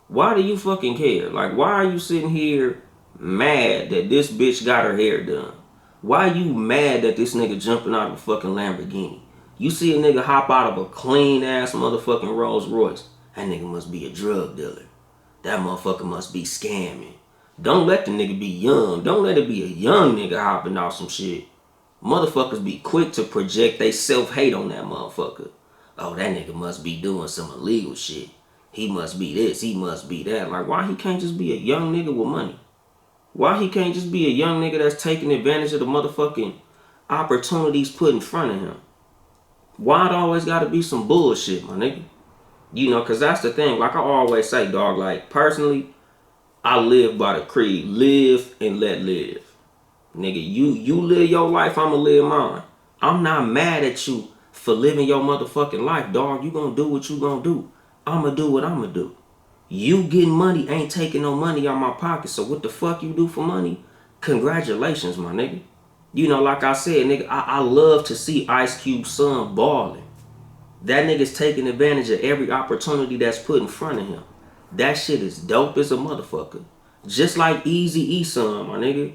Why do you fucking care? Like, why are you sitting here mad that this bitch got her hair done? Why you mad that this nigga jumping out of a fucking Lamborghini? You see a nigga hop out of a clean ass motherfucking Rolls Royce. That nigga must be a drug dealer. That motherfucker must be scamming. Don't let the nigga be young. Don't let it be a young nigga hopping off some shit. Motherfuckers be quick to project they self-hate on that motherfucker. Oh, that nigga must be doing some illegal shit. He must be this, he must be that. Like, why he can't just be a young nigga with money? Why he can't just be a young nigga that's taking advantage of the motherfucking opportunities put in front of him? Why it always gotta be some bullshit, my nigga? You know, because that's the thing. Like I always say, dog, like, personally, I live by the creed. Live and let live. Nigga, you live your life, I'ma live mine. I'm not mad at you for living your motherfucking life, dog. You gonna do what you gonna do. I'ma do what I'ma do. You getting money ain't taking no money out my pocket. So what the fuck you do for money? Congratulations, my nigga. You know, like I said, nigga, I love to see Ice Cube's son balling. That nigga's taking advantage of every opportunity that's put in front of him. That shit is dope as a motherfucker. Just like Eazy-E's son, my nigga.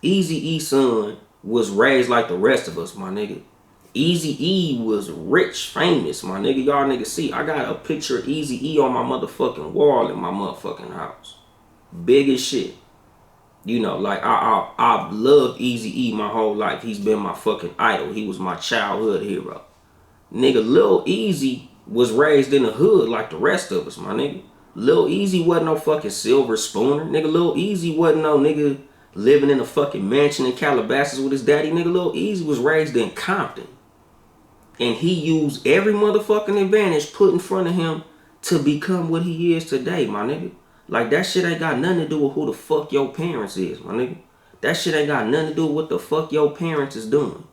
Eazy-E's son was raised like the rest of us, my nigga. Eazy-E was rich, famous, my nigga. Y'all niggas see, I got a picture of Eazy-E on my motherfucking wall in my motherfucking house. Big as shit. You know, like, I've loved Eazy-E my whole life. He's been my fucking idol. He was my childhood hero. Nigga, Lil Easy was raised in the hood like the rest of us, my nigga. Lil Easy wasn't no fucking silver spooner. Nigga, Lil Easy wasn't no nigga living in a fucking mansion in Calabasas with his daddy. Nigga, Lil Easy was raised in Compton. And he used every motherfucking advantage put in front of him to become what he is today, my nigga. Like, that shit ain't got nothing to do with who the fuck your parents is, my nigga. That shit ain't got nothing to do with what the fuck your parents is doing.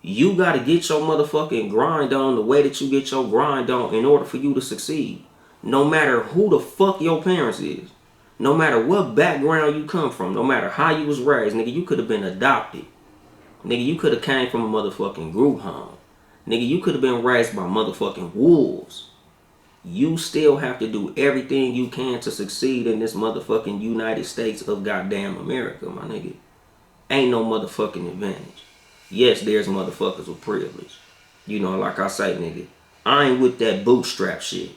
You gotta get your motherfucking grind on the way that you get your grind on in order for you to succeed. No matter who the fuck your parents is. No matter what background you come from. No matter how you was raised. Nigga, you could have been adopted. Nigga, you could have came from a motherfucking group home. Nigga, you could have been raised by motherfucking wolves. You still have to do everything you can to succeed in this motherfucking United States of goddamn America, my nigga. Ain't no motherfucking advantage. Yes, there's motherfuckers with privilege. You know, like I say, nigga, I ain't with that bootstrap shit.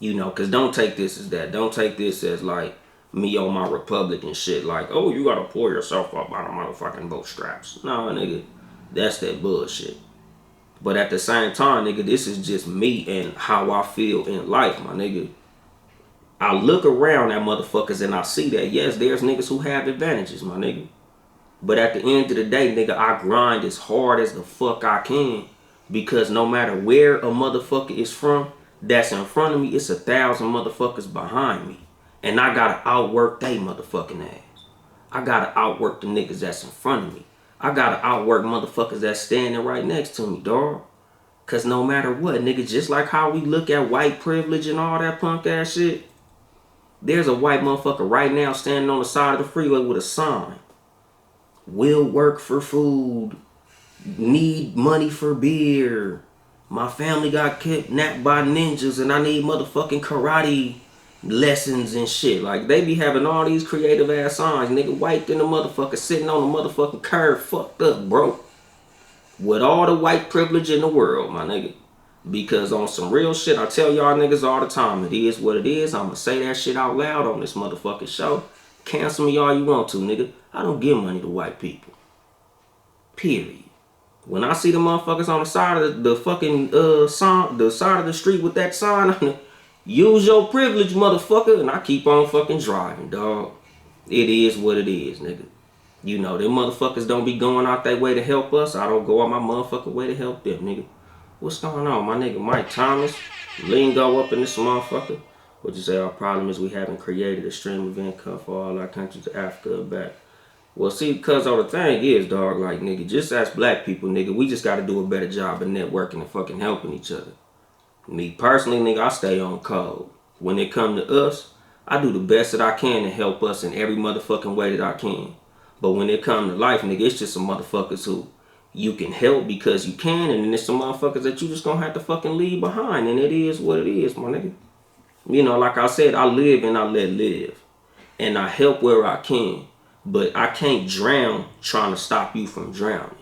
You know, because don't take this as that. Don't take this as like me on my Republican shit. Like, oh, you gotta pull yourself up by the motherfucking bootstraps. No, nigga, that's that bullshit. But at the same time, nigga, this is just me and how I feel in life, my nigga. I look around at motherfuckers and I see that, yes, there's niggas who have advantages, my nigga. But at the end of the day, nigga, I grind as hard as the fuck I can. Because no matter where a motherfucker is from, that's in front of me, it's 1,000 motherfuckers behind me. And I gotta outwork they motherfucking ass. I gotta outwork the niggas that's in front of me. I gotta outwork motherfuckers that's standing right next to me, dawg. Cause no matter what, nigga, just like how we look at white privilege and all that punk ass shit, there's a white motherfucker right now standing on the side of the freeway with a sign. Will work for food. Need money for beer. My family got kidnapped by ninjas and I need motherfucking karate lessons and shit. Like, they be having all these creative ass signs. Nigga, white than the motherfucker sitting on the motherfucking curb fucked up, bro. With all the white privilege in the world, my nigga. Because on some real shit, I tell y'all niggas all the time, it is what it is. I'ma say that shit out loud on this motherfucking show. Cancel me all you want to, nigga. I don't give money to white people. Period. When I see the motherfuckers on the side of the fucking sign, the side of the street with that sign, use your privilege, motherfucker, and I keep on fucking driving, dog. It is what it is, nigga. You know, them motherfuckers don't be going out their way to help us. I don't go out my motherfucking way to help them, nigga. What's going on, my nigga Mike Thomas? Lingo up in this motherfucker. What you say? Our problem is we haven't created a stream of income for all our countries to Africa and back. Well, see, because all the thing is, dog, like, nigga, just as black people, nigga, we just got to do a better job of networking and fucking helping each other. Me personally, nigga, I stay on code. When it come to us, I do the best that I can to help us in every motherfucking way that I can. But when it come to life, nigga, it's just some motherfuckers who you can help because you can, and then there's some motherfuckers that you just gonna have to fucking leave behind, and it is what it is, my nigga. You know, like I said, I live and I let live. And I help where I can. But I can't drown trying to stop you from drowning.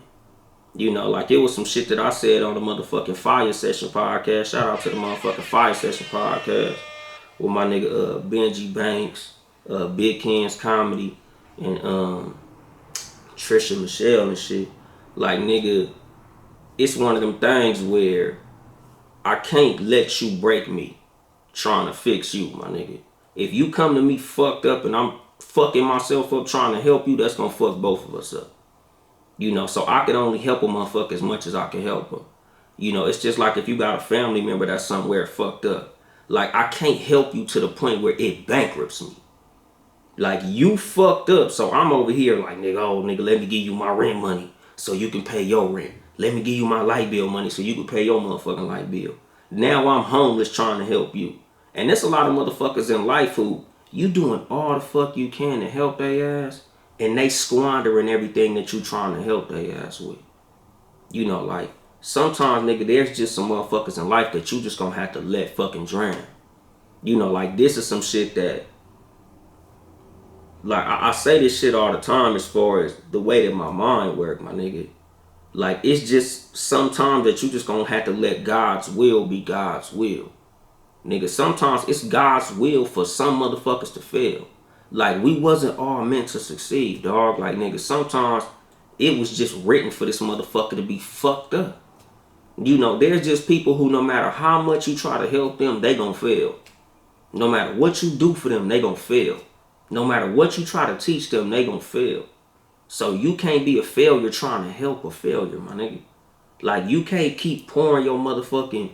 You know, like it was some shit that I said on the motherfucking Fire Session podcast. Shout out to the motherfucking Fire Session podcast with my nigga Benji Banks, Big Ken's Comedy, and Trisha Michelle and shit. Like, nigga, it's one of them things where I can't let you break me trying to fix you, my nigga. If you come to me fucked up and I'm fucking myself up trying to help you, that's gonna fuck both of us up. You know, so I can only help a motherfucker as much as I can help him. You know, it's just like if you got a family member that's somewhere fucked up. Like, I can't help you to the point where it bankrupts me. Like, you fucked up, so I'm over here like, nigga, oh, nigga, let me give you my rent money so you can pay your rent. Let me give you my light bill money so you can pay your motherfucking light bill. Now I'm homeless trying to help you. And there's a lot of motherfuckers in life who you doing all the fuck you can to help their ass, and they squandering everything that you trying to help their ass with. You know, like, sometimes, nigga, there's just some motherfuckers in life that you just gonna have to let fucking drown. You know, like, this is some shit that, like, I say this shit all the time as far as the way that my mind works, my nigga. Like, it's just sometimes that you just gonna have to let God's will be God's will. Nigga, sometimes it's God's will for some motherfuckers to fail. Like, we wasn't all meant to succeed, dog. Like, nigga, sometimes it was just written for this motherfucker to be fucked up. You know, there's just people who no matter how much you try to help them, they gonna fail. No matter what you do for them, they gonna fail. No matter what you try to teach them, they gonna fail. So you can't be a failure trying to help a failure, my nigga. Like, you can't keep pouring your motherfucking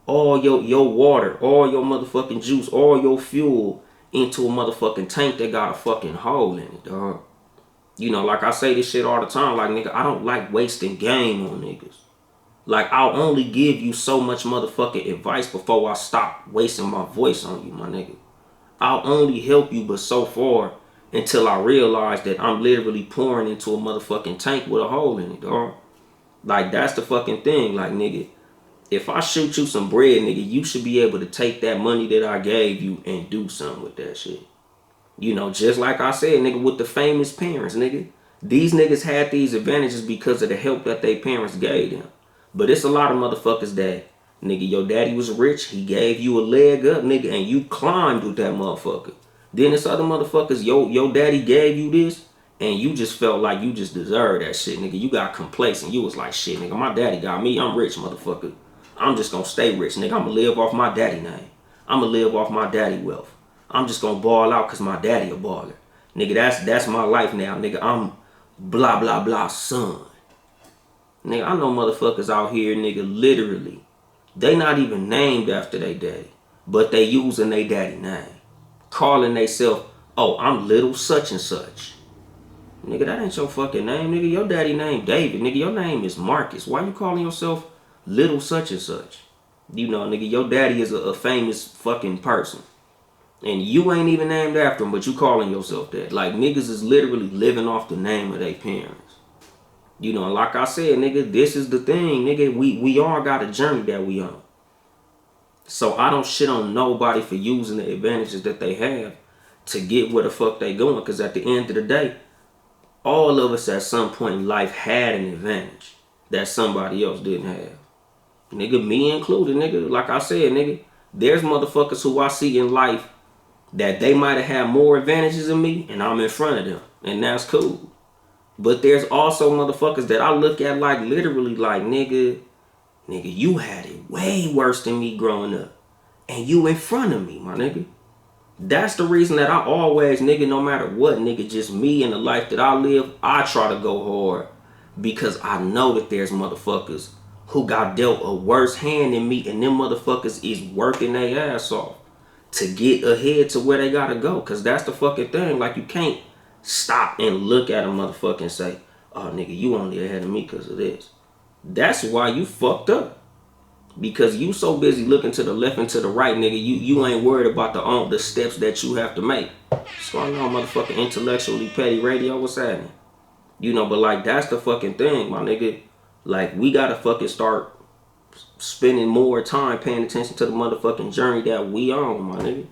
all your water, all your motherfucking juice, all your fuel into a motherfucking tank that got a fucking hole in it, dog. You know, like I say this shit all the time. Like, nigga, I don't like wasting game on niggas. Like, I'll only give you so much motherfucking advice before I stop wasting my voice on you, my nigga. I'll only help you but so far until I realize that I'm literally pouring into a motherfucking tank with a hole in it, dog. Like, that's the fucking thing. Like, nigga, if I shoot you some bread, nigga, you should be able to take that money that I gave you and do something with that shit. You know, just like I said, nigga, with the famous parents, nigga. These niggas had these advantages because of the help that their parents gave them. But it's a lot of motherfuckers that, nigga, your daddy was rich, he gave you a leg up, nigga, and you climbed with that motherfucker. Then it's other motherfuckers, your daddy gave you this, and you just felt like you just deserved that shit, nigga. You got complacent. You was like, shit, nigga, my daddy got me, I'm rich, motherfucker. I'm just gonna stay rich, nigga. I'm gonna live off my daddy name. I'm gonna live off my daddy wealth. I'm just gonna ball out cause my daddy a baller. Nigga, that's my life now, nigga. I'm blah blah blah son. Nigga, I know motherfuckers out here, nigga, literally. They not even named after their daddy. But they using their daddy name. Calling they self, oh, I'm little such and such. Nigga, that ain't your fucking name, nigga. Your daddy name David. Nigga, your name is Marcus. Why you calling yourself little such and such? You know, nigga, your daddy is a famous fucking person. And you ain't even named after him, but you calling yourself that. Like, niggas is literally living off the name of their parents. You know, like I said, nigga, this is the thing, nigga. We all got a journey that we on. So I don't shit on nobody for using the advantages that they have to get where the fuck they going. Because at the end of the day, all of us at some point in life had an advantage that somebody else didn't have. Nigga, me included, nigga. Like I said, nigga, there's motherfuckers who I see in life that they might have had more advantages than me, and I'm in front of them, and that's cool. But there's also motherfuckers that I look at like literally like, nigga, you had it way worse than me growing up, and you in front of me, my nigga. That's the reason that I always, nigga, no matter what, nigga, just me and the life that I live, I try to go hard because I know that there's motherfuckers who got dealt a worse hand than me, and them motherfuckers is working their ass off to get ahead to where they gotta go. Cause that's the fucking thing. Like, you can't stop and look at a motherfucker and say, oh, nigga, you only ahead of me because of this. That's why you fucked up. Because you so busy looking to the left and to the right, nigga, you ain't worried about the steps that you have to make. What's going on, motherfucking intellectually petty radio? What's happening? You know, but like, that's the fucking thing, my nigga. Like, we gotta fucking start spending more time paying attention to the motherfucking journey that we on, my nigga.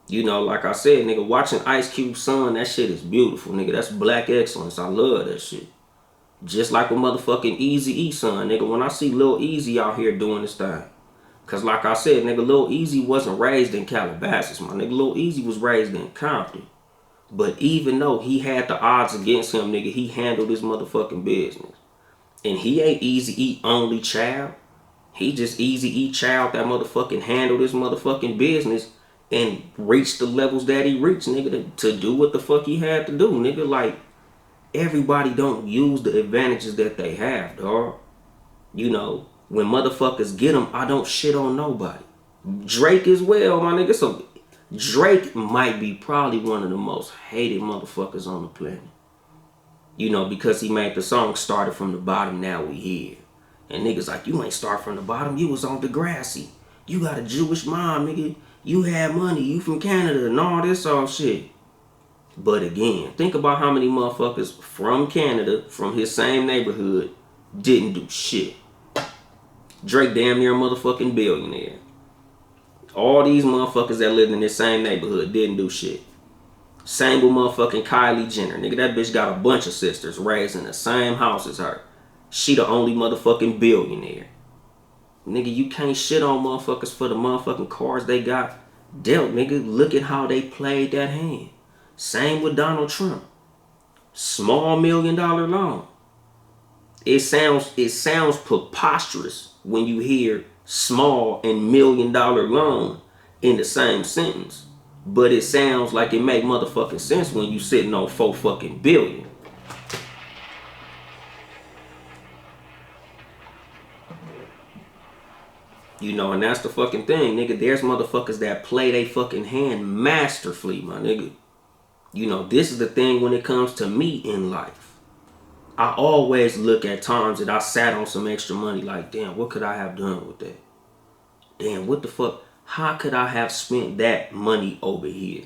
You know, like I said, nigga, watching Ice Cube's son, that shit is beautiful, nigga. That's black excellence. I love that shit. Just like with motherfucking Eazy-E son, nigga. When I see Lil Easy out here doing this thing. Cause like I said, nigga, Lil Easy wasn't raised in Calabasas, my nigga. Lil Easy was raised in Compton. But even though he had the odds against him, nigga, he handled his motherfucking business. And he ain't Eazy-E only child. He just Eazy-E child that motherfucking handled his motherfucking business and reached the levels that he reached, nigga, to do what the fuck he had to do, nigga. Like, everybody don't use the advantages that they have, dog. You know, when motherfuckers get them, I don't shit on nobody. Drake as well, my nigga. So Drake might be probably one of the most hated motherfuckers on the planet. You know, because he made the song Started From the Bottom, Now We Here. And niggas like, you ain't start from the bottom, you was on Degrassi. You got a Jewish mom, nigga. You had money, you from Canada, and all this all shit. But again, think about how many motherfuckers from Canada, from his same neighborhood, didn't do shit. Drake damn near a motherfucking billionaire. All these motherfuckers that lived in this same neighborhood didn't do shit. Same with motherfucking Kylie Jenner. Nigga, that bitch got a bunch of sisters raised in the same house as her. She the only motherfucking billionaire. Nigga, you can't shit on motherfuckers for the motherfucking cards they got dealt, nigga. Look at how they played that hand. Same with Donald Trump. Small $1 million loan. It sounds preposterous when you hear small and $1 million loan in the same sentence. But it sounds like it make motherfucking sense when you sitting on $4 fucking billion. You know, and that's the fucking thing, nigga. There's motherfuckers that play they fucking hand masterfully, my nigga. You know, this is the thing when it comes to me in life. I always look at times that I sat on some extra money like, damn, what could I have done with that? Damn, what the fuck? How could I have spent that money over here?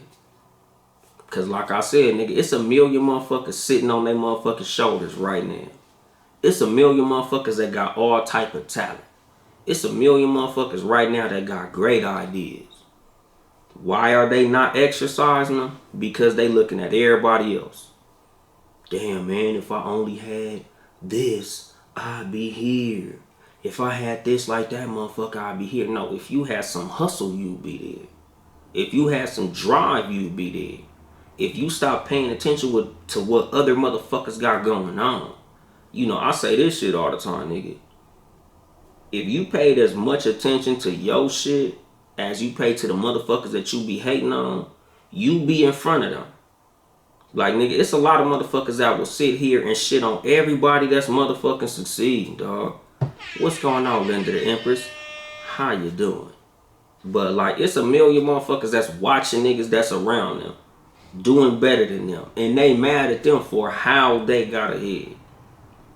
Because like I said, nigga, it's a million motherfuckers sitting on their motherfucking shoulders right now. It's a million motherfuckers that got all type of talent. It's a million motherfuckers right now that got great ideas. Why are they not exercising them? Because they looking at everybody else. Damn, man, if I only had this, I'd be here. If I had this like that, motherfucker, I'd be here. No, if you had some hustle, you'd be there. If you had some drive, you'd be there. If you stop paying attention to what other motherfuckers got going on. You know, I say this shit all the time, nigga. If you paid as much attention to your shit as you pay to the motherfuckers that you be hating on, you be in front of them. Like, nigga, it's a lot of motherfuckers that will sit here and shit on everybody that's motherfucking succeeding, dog. What's going on, Linda the Empress? How you doing? But, like, it's a million motherfuckers that's watching niggas that's around them, doing better than them. And they mad at them for how they got ahead.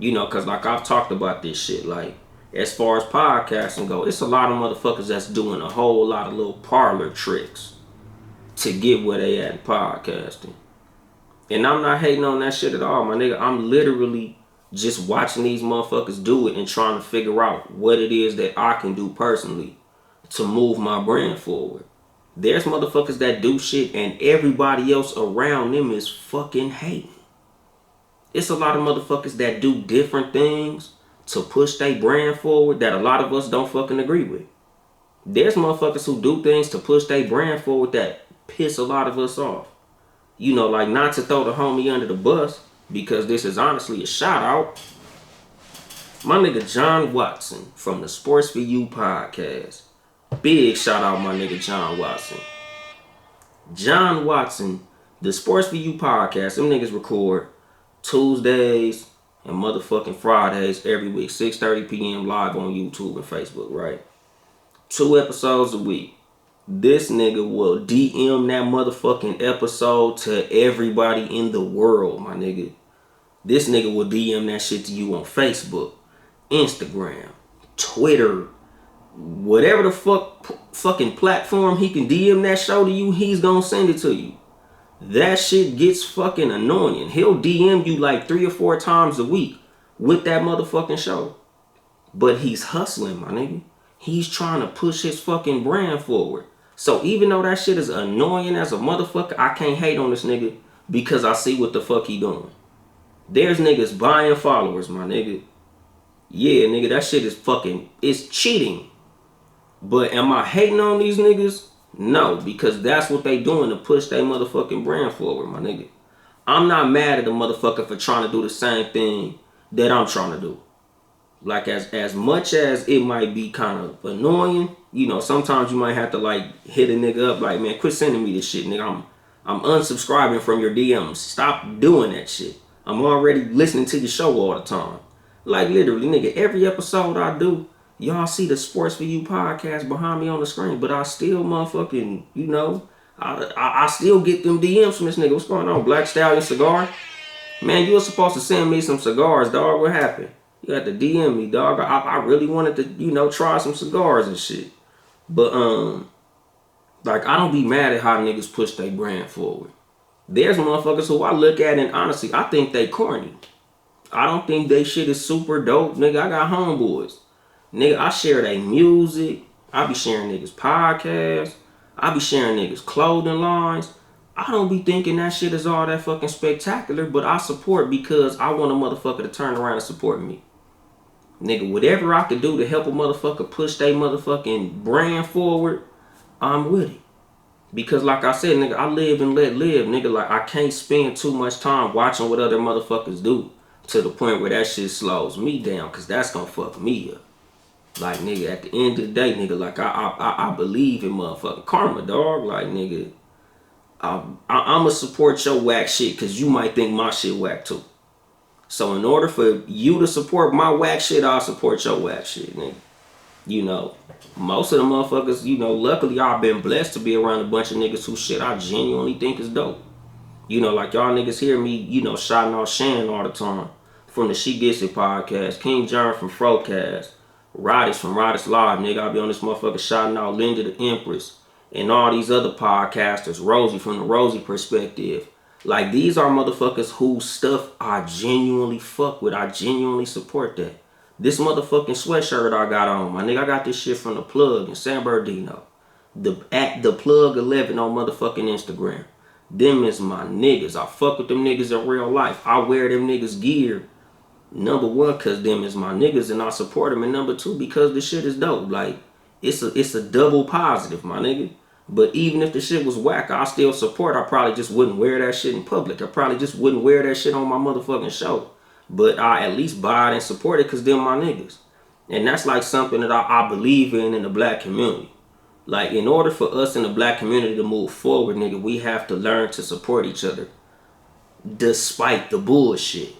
You know, because, like, I've talked about this shit. Like, as far as podcasting go, it's a lot of motherfuckers that's doing a whole lot of little parlor tricks to get where they at in podcasting. And I'm not hating on that shit at all, my nigga. I'm literally just watching these motherfuckers do it and trying to figure out what it is that I can do personally to move my brand forward. There's motherfuckers that do shit and everybody else around them is fucking hating. It's a lot of motherfuckers that do different things to push their brand forward that a lot of us don't fucking agree with. There's motherfuckers who do things to push their brand forward that piss a lot of us off. You know, like, not to throw the homie under the bus, because this is honestly a shout out. My nigga John Watson from the Sports for You podcast. Big shout out my nigga John Watson. John Watson, the Sports for You podcast, them niggas record Tuesdays and motherfucking Fridays every week, 6:30 p.m. live on YouTube and Facebook, right? 2 episodes a week. This nigga will DM that motherfucking episode to everybody in the world, my nigga. This nigga will DM that shit to you on Facebook, Instagram, Twitter, whatever the fucking platform he can DM that show to you, he's gonna send it to you. That shit gets fucking annoying. He'll DM you like 3 or 4 times a week with that motherfucking show. But he's hustling, my nigga. He's trying to push his fucking brand forward. So even though that shit is annoying as a motherfucker, I can't hate on this nigga because I see what the fuck he doing. There's niggas buying followers, my nigga. Yeah, nigga, that shit is fucking, it's cheating. But am I hating on these niggas? No, because that's what they doing to push their motherfucking brand forward, my nigga. I'm not mad at a motherfucker for trying to do the same thing that I'm trying to do. Like, as much as it might be kind of annoying, you know, sometimes you might have to, like, hit a nigga up like, man, quit sending me this shit, nigga. I'm unsubscribing from your DMs. Stop doing that shit. I'm already listening to your show all the time. Like, literally, nigga, every episode I do, y'all see the Sports for You podcast behind me on the screen, but I still motherfucking, you know, I still get them DMs from this nigga. What's going on, Black Stallion Cigar? Man, you were supposed to send me some cigars, dog. What happened? You had to DM me, dog. I really wanted to, you know, try some cigars and shit. But, like, I don't be mad at how niggas push their brand forward. There's motherfuckers who I look at and honestly, I think they corny. I don't think they shit is super dope. Nigga, I got homeboys. Nigga, I share their music. I be sharing niggas' podcasts. I be sharing niggas' clothing lines. I don't be thinking that shit is all that fucking spectacular, but I support because I want a motherfucker to turn around and support me. Nigga, whatever I could do to help a motherfucker push their motherfucking brand forward, I'm with it. Because like I said, nigga, I live and let live. Nigga, like, I can't spend too much time watching what other motherfuckers do to the point where that shit slows me down, because that's gonna fuck me up. Like, nigga, at the end of the day, nigga, like, I believe in motherfucking karma, dog. Like, nigga, I'ma support your whack shit because you might think my shit whack too. So in order for you to support my whack shit, I'll support your whack shit, nigga. You know, most of the motherfuckers, you know, luckily I've been blessed to be around a bunch of niggas who shit I genuinely think is dope. You know, like y'all niggas hear me, you know, shouting out Shan all the time. From the She Gets It podcast, King John from Frocast, Roddies from Roddies Live, nigga. I'll be on this motherfucker shouting out Linda the Empress and all these other podcasters, Rosie from the Rosie Perspective. Like, these are motherfuckers whose stuff I genuinely fuck with. I genuinely support that. This motherfucking sweatshirt I got on, my nigga, I got this shit from the Plug in San Bernardino. At the Plug 11 on motherfucking Instagram. Them is my niggas. I fuck with them niggas in real life. I wear them niggas gear. Number one, cause them is my niggas and I support them. And number two, because the shit is dope. Like, it's a double positive, my nigga. But even if the shit was whack, I still support. I probably just wouldn't wear that shit in public. I probably just wouldn't wear that shit on my motherfucking show. But I at least buy it and support it because them my niggas. And that's like something that I believe in the black community. Like, in order for us in the black community to move forward, nigga, we have to learn to support each other. Despite the bullshit.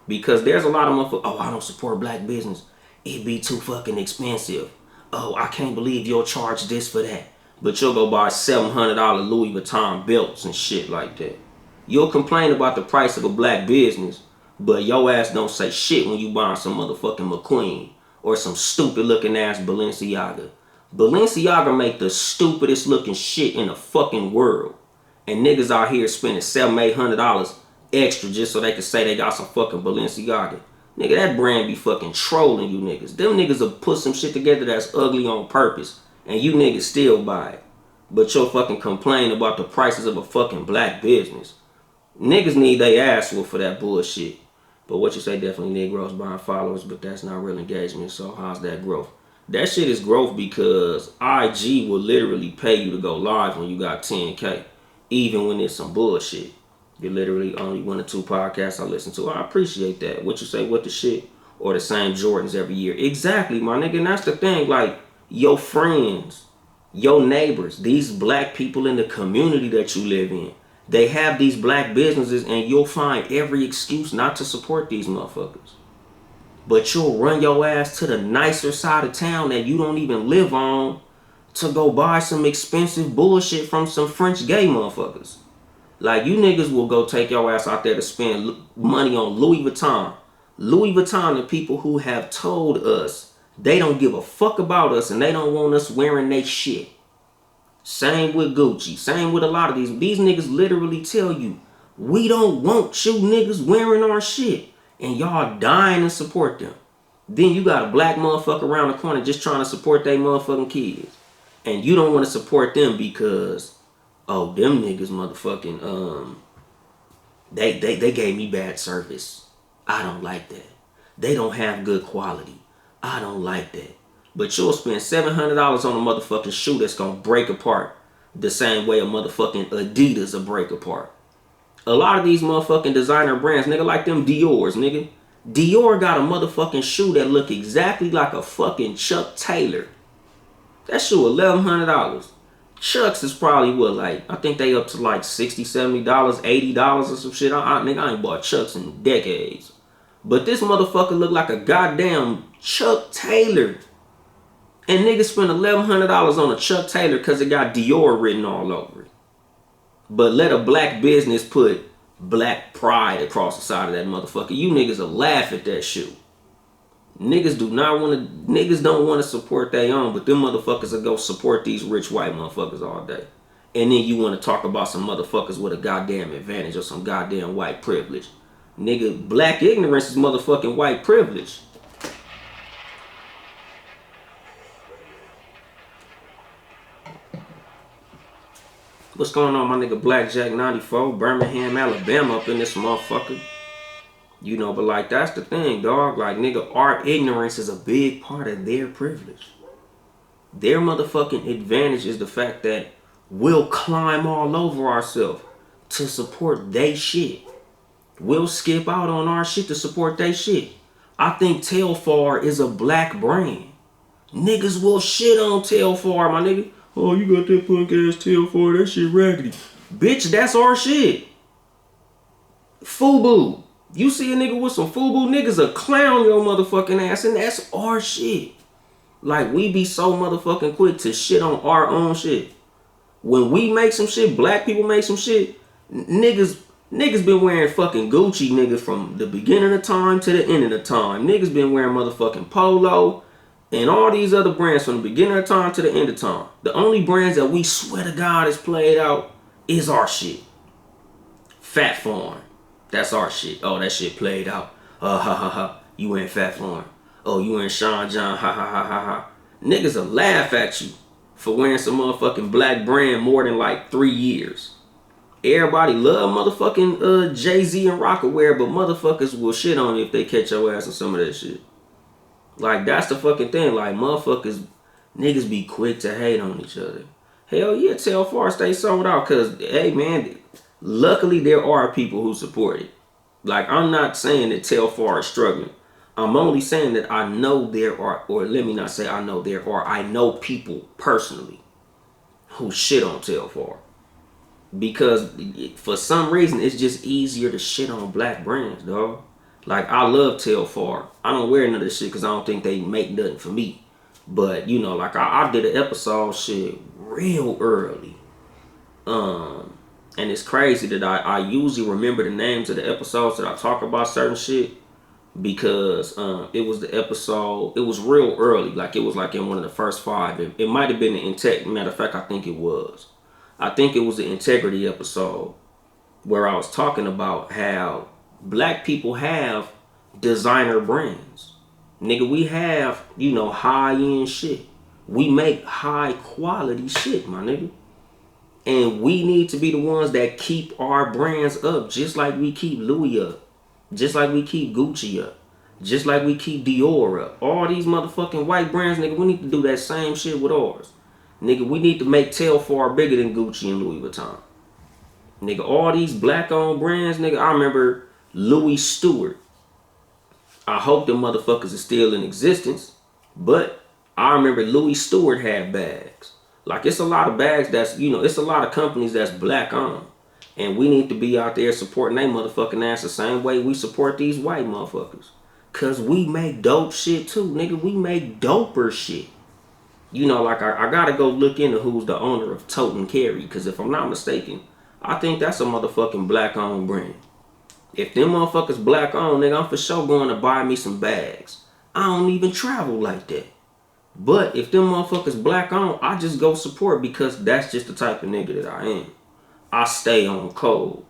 Because there's a lot of motherfuckers, oh, I don't support black business. It be too fucking expensive. Oh, I can't believe you'll charge this for that. But you'll go buy $700 Louis Vuitton belts and shit like that. You'll complain about the price of a black business, but your ass don't say shit when you buy some motherfucking McQueen or some stupid looking ass Balenciaga. Balenciaga make the stupidest looking shit in the fucking world. And niggas out here spending $700-800 extra just so they can say they got some fucking Balenciaga. Nigga, that brand be fucking trolling you niggas. Them niggas will put some shit together that's ugly on purpose. And you niggas still buy it. But you'll fucking complain about the prices of a fucking black business. Niggas need they ass whooped for that bullshit. But what you say, definitely Negroes buying followers, but that's not real engagement. So how's that growth? That shit is growth because IG will literally pay you to go live when you got 10K. Even when it's some bullshit. You're literally only one or two podcasts I listen to. I appreciate that. What you say, what the shit? Or the same Jordans every year. Exactly, my nigga. And that's the thing. Like, your friends, your neighbors, these black people in the community that you live in, they have these black businesses and you'll find every excuse not to support these motherfuckers. But you'll run your ass to the nicer side of town that you don't even live on to go buy some expensive bullshit from some French gay motherfuckers. Like, you niggas will go take your ass out there to spend money on Louis Vuitton. Louis Vuitton, the people who have told us they don't give a fuck about us and they don't want us wearing they shit. Same with Gucci. Same with a lot of these. These niggas literally tell you, we don't want you niggas wearing our shit. And y'all dying to support them. Then you got a black motherfucker around the corner just trying to support they motherfucking kids. And you don't want to support them because, oh, them niggas motherfucking, they gave me bad service. I don't like that. They don't have good quality. I don't like that. But you'll spend $700 on a motherfucking shoe that's gonna break apart the same way a motherfucking Adidas will break apart. A lot of these motherfucking designer brands, nigga, like them Dior's, nigga. Dior got a motherfucking shoe that look exactly like a fucking Chuck Taylor. That shoe $1,100. Chucks is probably what, like, I think they up to like $60, $70, $80 or some shit. Nigga, I ain't bought Chucks in decades. But this motherfucker look like a goddamn Chuck Taylor. And niggas spend $1,100 on a Chuck Taylor because it got Dior written all over it. But let a black business put black pride across the side of that motherfucker. You niggas will laugh at that shoe. Niggas don't want to support their own, but them motherfuckers will go support these rich white motherfuckers all day. And then you want to talk about some motherfuckers with a goddamn advantage or some goddamn white privilege. Nigga, black ignorance is motherfucking white privilege. What's going on, my nigga Blackjack 94, Birmingham, Alabama up in this motherfucker. You know, but like, that's the thing, dog. Like, nigga, our ignorance is a big part of their privilege. Their motherfucking advantage is the fact that we'll climb all over ourselves to support they shit. We'll skip out on our shit to support they shit. I think Telfar is a black brand. Niggas will shit on Telfar, my nigga. Oh, you got that punk ass Telfar, that shit raggedy. Bitch, that's our shit. FUBU. You see a nigga with some FUBU, niggas will clown your motherfucking ass, and that's our shit. Like, we be so motherfucking quick to shit on our own shit. When we make some shit, black people make some shit, Niggas been wearing fucking Gucci, niggas, from the beginning of time to the end of the time. Niggas been wearing motherfucking Polo and all these other brands from the beginning of time to the end of time. The only brands that we swear to God is played out is our shit. Fat Farm. That's our shit. Oh, that shit played out. Ha ha ha. You in Fat Farm. Oh, you in Sean John. Ha ha ha ha ha. Niggas will laugh at you for wearing some motherfucking black brand more than like 3 years. Everybody love motherfucking Jay-Z and Rockaware, but motherfuckers will shit on you if they catch your ass on some of that shit. Like, that's the fucking thing. Like, niggas be quick to hate on each other. Hell yeah, Telfar stay sold out because, hey man, luckily there are people who support it. Like, I'm not saying that Telfar is struggling. I'm only saying that I know there are, or let me not say I know there are, I know people personally who shit on Telfar. Because for some reason, it's just easier to shit on black brands, dog. Like, I love Telfar. I don't wear none of this shit because I don't think they make nothing for me. But, you know, like, I did an episode shit real early. And it's crazy that I usually remember the names of the episodes that I talk about certain shit. Because it was the episode, it was real early. Like, it was like in one of the first 5. It might have been the Integrity. Matter of fact, I think it was. I think it was the Integrity episode where I was talking about how black people have designer brands. Nigga, we have, you know, high-end shit. We make high-quality shit, my nigga. And we need to be the ones that keep our brands up, just like we keep Louis up. Just like we keep Gucci up. Just like we keep Dior up. All these motherfucking white brands, nigga, we need to do that same shit with ours. Nigga, we need to make Telfar bigger than Gucci and Louis Vuitton. Nigga, all these black-owned brands, nigga, I remember Louis Stewart. I hope them motherfuckers are still in existence, but I remember Louis Stewart had bags. Like, it's a lot of bags that's, you know, it's a lot of companies that's black-owned. And we need to be out there supporting they motherfucking ass the same way we support these white motherfuckers. Cause we make dope shit too, nigga. We make doper shit. You know, like, I gotta go look into who's the owner of Tote and Carry, because if I'm not mistaken, I think that's a motherfucking black-owned brand. If them motherfuckers black-owned, nigga, I'm for sure going to buy me some bags. I don't even travel like that. But if them motherfuckers black-owned, I just go support because that's just the type of nigga that I am. I stay on code.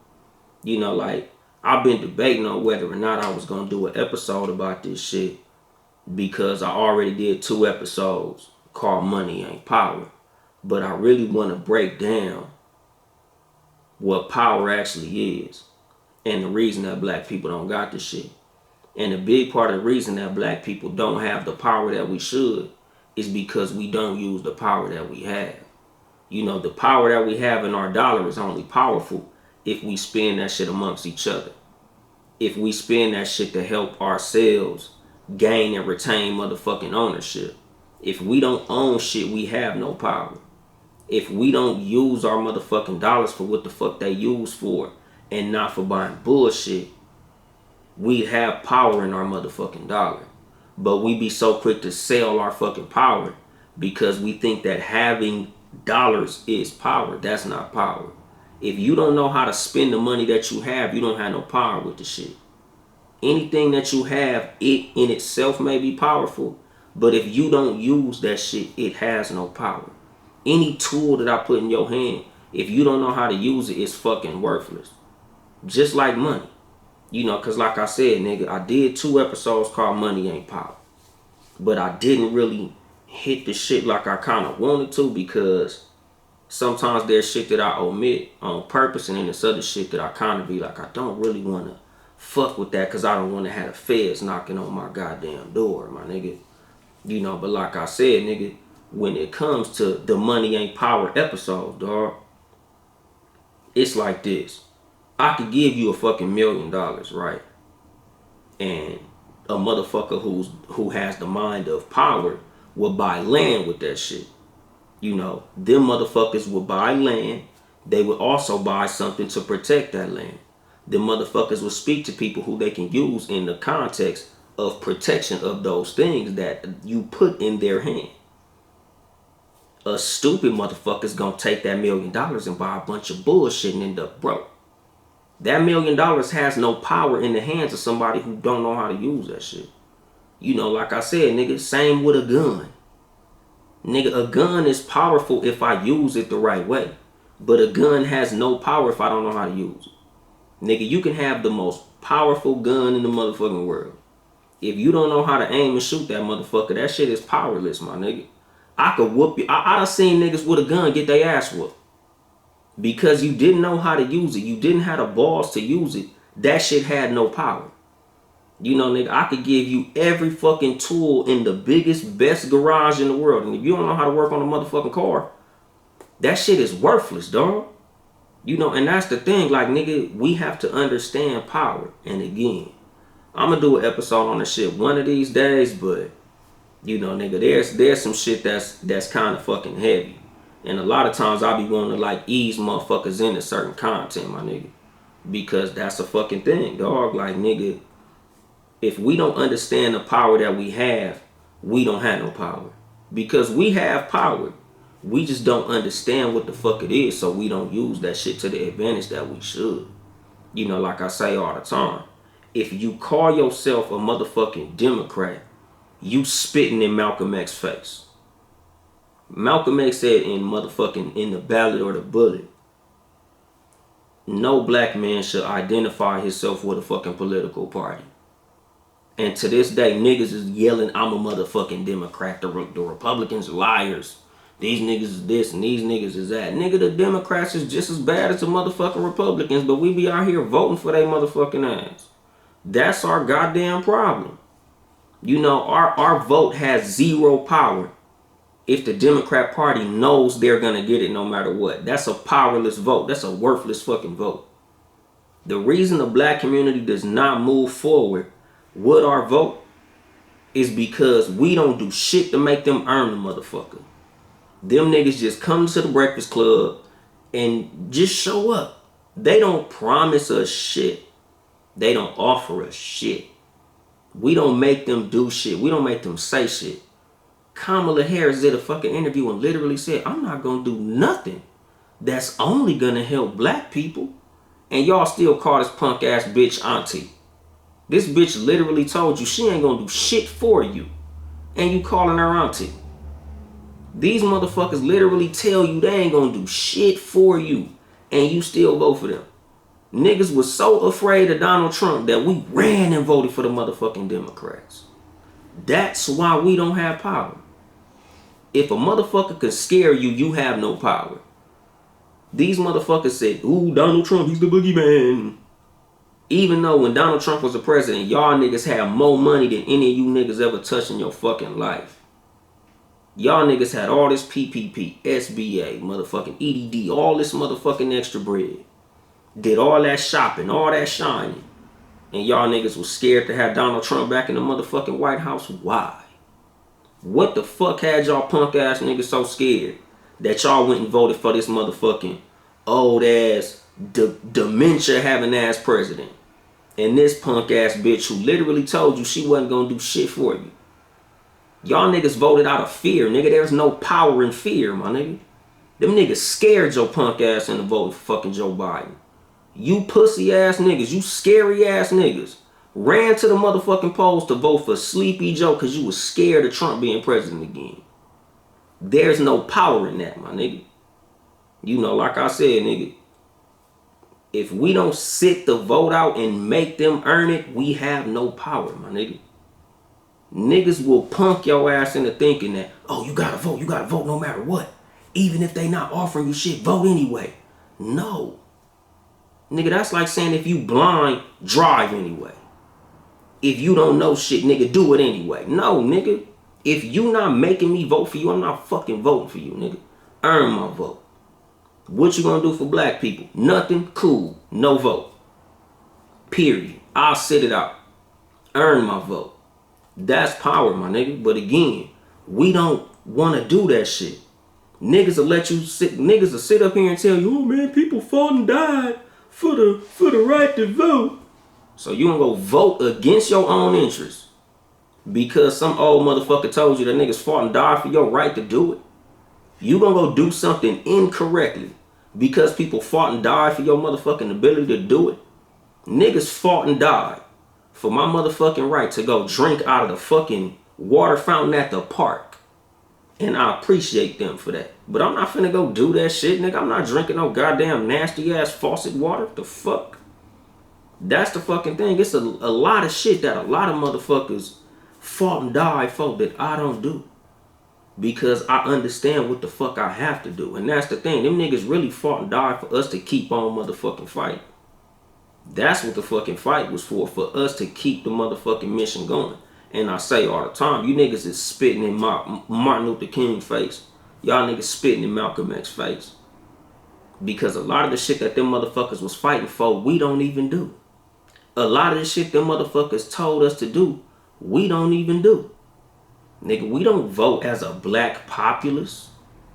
You know, like, I've been debating on whether or not I was going to do an episode about this shit because I already did 2 episodes called Money Ain't Power. But I really want to break down what power actually is and the reason that black people don't got this shit. And a big part of the reason that black people don't have the power that we should is because we don't use the power that we have. You know, the power that we have in our dollar is only powerful if we spend that shit amongst each other. If we spend that shit to help ourselves gain and retain motherfucking ownership. If we don't own shit, we have no power. If we don't use our motherfucking dollars for what the fuck they use for and not for buying bullshit, we have power in our motherfucking dollar. But we be so quick to sell our fucking power because we think that having dollars is power. That's not power. If you don't know how to spend the money that you have, you don't have no power with the shit. Anything that you have, it in itself may be powerful, but if you don't use that shit, it has no power. Any tool that I put in your hand, if you don't know how to use it, it's fucking worthless. Just like money. You know, because like I said, nigga, I did 2 episodes called Money Ain't Power. But I didn't really hit the shit like I kind of wanted to because sometimes there's shit that I omit on purpose and then there's other shit that I kind of be like, I don't really want to fuck with that because I don't want to have the feds knocking on my goddamn door, my nigga. You know, but like I said, nigga, when it comes to the Money Ain't Power episode, dog, it's like this. I could give you a fucking $1 million, right? And a motherfucker who has the mind of power will buy land with that shit. You know, them motherfuckers will buy land. They would also buy something to protect that land. Them motherfuckers will speak to people who they can use in the context of protection of those things that you put in their hand. A stupid motherfucker's gonna take that $1 million and buy a bunch of bullshit and end up broke. That $1 million has no power in the hands of somebody who don't know how to use that shit. You know, like I said, nigga, same with a gun. Nigga, a gun is powerful if I use it the right way. But a gun has no power if I don't know how to use it. Nigga, you can have the most powerful gun in the motherfucking world. If you don't know how to aim and shoot that motherfucker, that shit is powerless, my nigga. I could whoop you. I done seen niggas with a gun get their ass whooped. Because you didn't know how to use it. You didn't have the balls to use it. That shit had no power. You know, nigga, I could give you every fucking tool in the biggest, best garage in the world. And if you don't know how to work on a motherfucking car, that shit is worthless, dog. You know, and that's the thing. Like, nigga, we have to understand power. And again, I'm going to do an episode on this shit one of these days. But, you know, nigga, there's some shit that's kind of fucking heavy. And a lot of times I be wanting to, like, ease motherfuckers into certain content, my nigga. Because that's a fucking thing, dog. Like, nigga, if we don't understand the power that we don't have no power. Because we have power. We just don't understand what the fuck it is, so we don't use that shit to the advantage that we should. You know, like I say all the time, if you call yourself a motherfucking Democrat, you spitting in Malcolm X's face. Malcolm X said in the Ballad or the Bullet, no black man should identify himself with a fucking political party. And to this day, niggas is yelling, I'm a motherfucking Democrat. The Republicans are liars. These niggas is this and these niggas is that. Nigga, the Democrats is just as bad as the motherfucking Republicans, but we be out here voting for their motherfucking ass. That's our goddamn problem. You know, our vote has zero power if the Democrat Party knows they're going to get it no matter what. That's a powerless vote. That's a worthless fucking vote. The reason the black community does not move forward with our vote is because we don't do shit to make them earn the motherfucker. Them niggas just come to the Breakfast Club and just show up. They don't promise us shit. They don't offer us shit. We don't make them do shit. We don't make them say shit. Kamala Harris did a fucking interview and literally said, I'm not gonna do nothing that's only gonna help black people. And y'all still call this punk ass bitch auntie. This bitch literally told you she ain't gonna do shit for you. And you calling her auntie. These motherfuckers literally tell you they ain't gonna do shit for you. And you still vote for them. Niggas was so afraid of Donald Trump that we ran and voted for the motherfucking Democrats. That's why we don't have power. If a motherfucker could scare you, you have no power. These motherfuckers said, ooh, Donald Trump, he's the boogeyman. Even though when Donald Trump was the president, y'all niggas had more money than any of you niggas ever touched in your fucking life. Y'all niggas had all this PPP, SBA, motherfucking EDD, all this motherfucking extra bread. Did all that shopping, all that shining. And y'all niggas was scared to have Donald Trump back in the motherfucking White House. Why? What the fuck had y'all punk ass niggas so scared that y'all went and voted for this motherfucking old ass, dementia having ass president? And this punk ass bitch who literally told you she wasn't gonna do shit for you. Y'all niggas voted out of fear, nigga. There's no power in fear, my nigga. Them niggas scared your punk ass into voting for fucking Joe Biden. You pussy ass niggas, you scary ass niggas, ran to the motherfucking polls to vote for Sleepy Joe because you was scared of Trump being president again. There's no power in that, my nigga. You know, like I said, nigga, if we don't sit the vote out and make them earn it, we have no power, my nigga. Niggas will punk your ass into thinking that, oh, you gotta vote no matter what. Even if they not offering you shit, vote anyway. No. Nigga, that's like saying if you blind, drive anyway. If you don't know shit, nigga, do it anyway. No, nigga. If you not making me vote for you, I'm not fucking voting for you, nigga. Earn my vote. What you gonna do for black people? Nothing. Cool. No vote. Period. I'll sit it out. Earn my vote. That's power, my nigga. But again, we don't want to do that shit. Niggas will sit up here and tell you, oh man, people fought and died for the right to vote. So you gonna go vote against your own interests because some old motherfucker told you that niggas fought and died for your right to do it? You gonna go do something incorrectly because people fought and died for your motherfucking ability to do it? Niggas fought and died for my motherfucking right to go drink out of the fucking water fountain at the park. And I appreciate them for that. But I'm not finna go do that shit, nigga. I'm not drinking no goddamn nasty ass faucet water. The fuck? That's the fucking thing. It's a lot of shit that a lot of motherfuckers fought and died for that I don't do. Because I understand what the fuck I have to do. And that's the thing. Them niggas really fought and died for us to keep on motherfucking fighting. That's what the fucking fight was for us to keep the motherfucking mission going. And I say all the time, you niggas is spitting in Martin Luther King's face. Y'all niggas spitting in Malcolm X's face. Because a lot of the shit that them motherfuckers was fighting for, we don't even do. A lot of the shit them motherfuckers told us to do, we don't even do. Nigga, we don't vote as a black populace.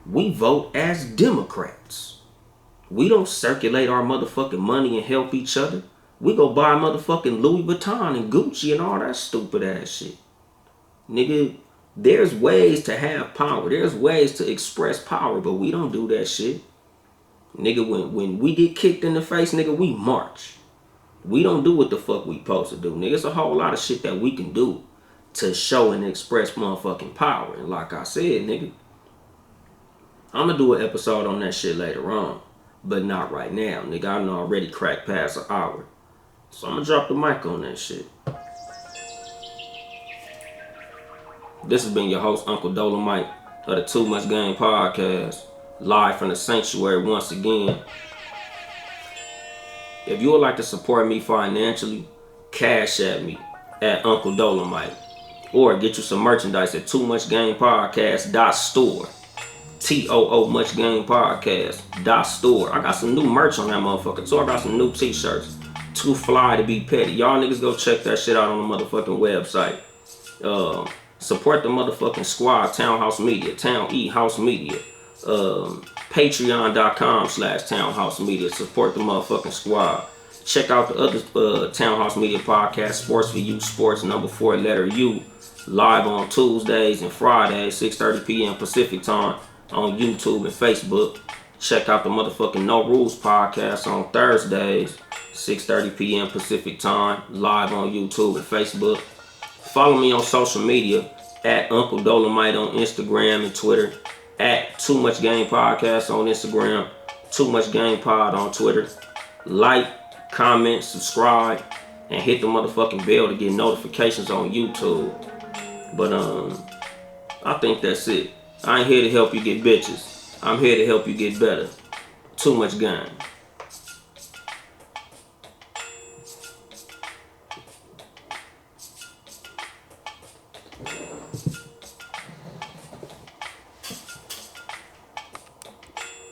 We vote as Democrats. We don't circulate our motherfucking money and help each other. We go buy motherfucking Louis Vuitton and Gucci and all that stupid ass shit. Nigga, there's ways to have power. There's ways to express power, but we don't do that shit. Nigga, when we get kicked in the face, nigga, we march. We don't do what the fuck we supposed to do, nigga. It's a whole lot of shit that we can do to show and express motherfucking power. And like I said, nigga, I'm gonna do an episode on that shit later on. But not right now, nigga. I done already cracked past an hour. So I'm gonna drop the mic on that shit. This has been your host, Uncle Dolemite of the Too Much Game Podcast. Live from the sanctuary once again. If you would like to support me financially, cash at me at Uncle Dolemite. Or get you some merchandise at toomuchgamepodcast.store. TOO Much Game Podcast .store. I got some new merch on that motherfucker too. I got some new t-shirts. Too fly to be petty. Y'all niggas go check that shit out on the motherfucking website. Support the motherfucking squad. Townhouse Media. Town E House Media. Patreon.com/Townhouse Media. Support the motherfucking squad. Check out the other Townhouse Media podcast, Sports for You, Sports #4 letter U. Live on Tuesdays and Fridays, 6:30 p.m. Pacific time. On YouTube and Facebook. Check out the motherfucking No Rules podcast on Thursdays, 6:30 p.m. Pacific time, live on YouTube and Facebook. Follow me on social media at Uncle Dolemite on Instagram and Twitter, at Too Much Game Podcast on Instagram, Too Much Game Pod on Twitter. Like, comment, subscribe, and hit the motherfucking bell to get notifications on YouTube. But I think that's it. I ain't here to help you get bitches. I'm here to help you get better. Too much game.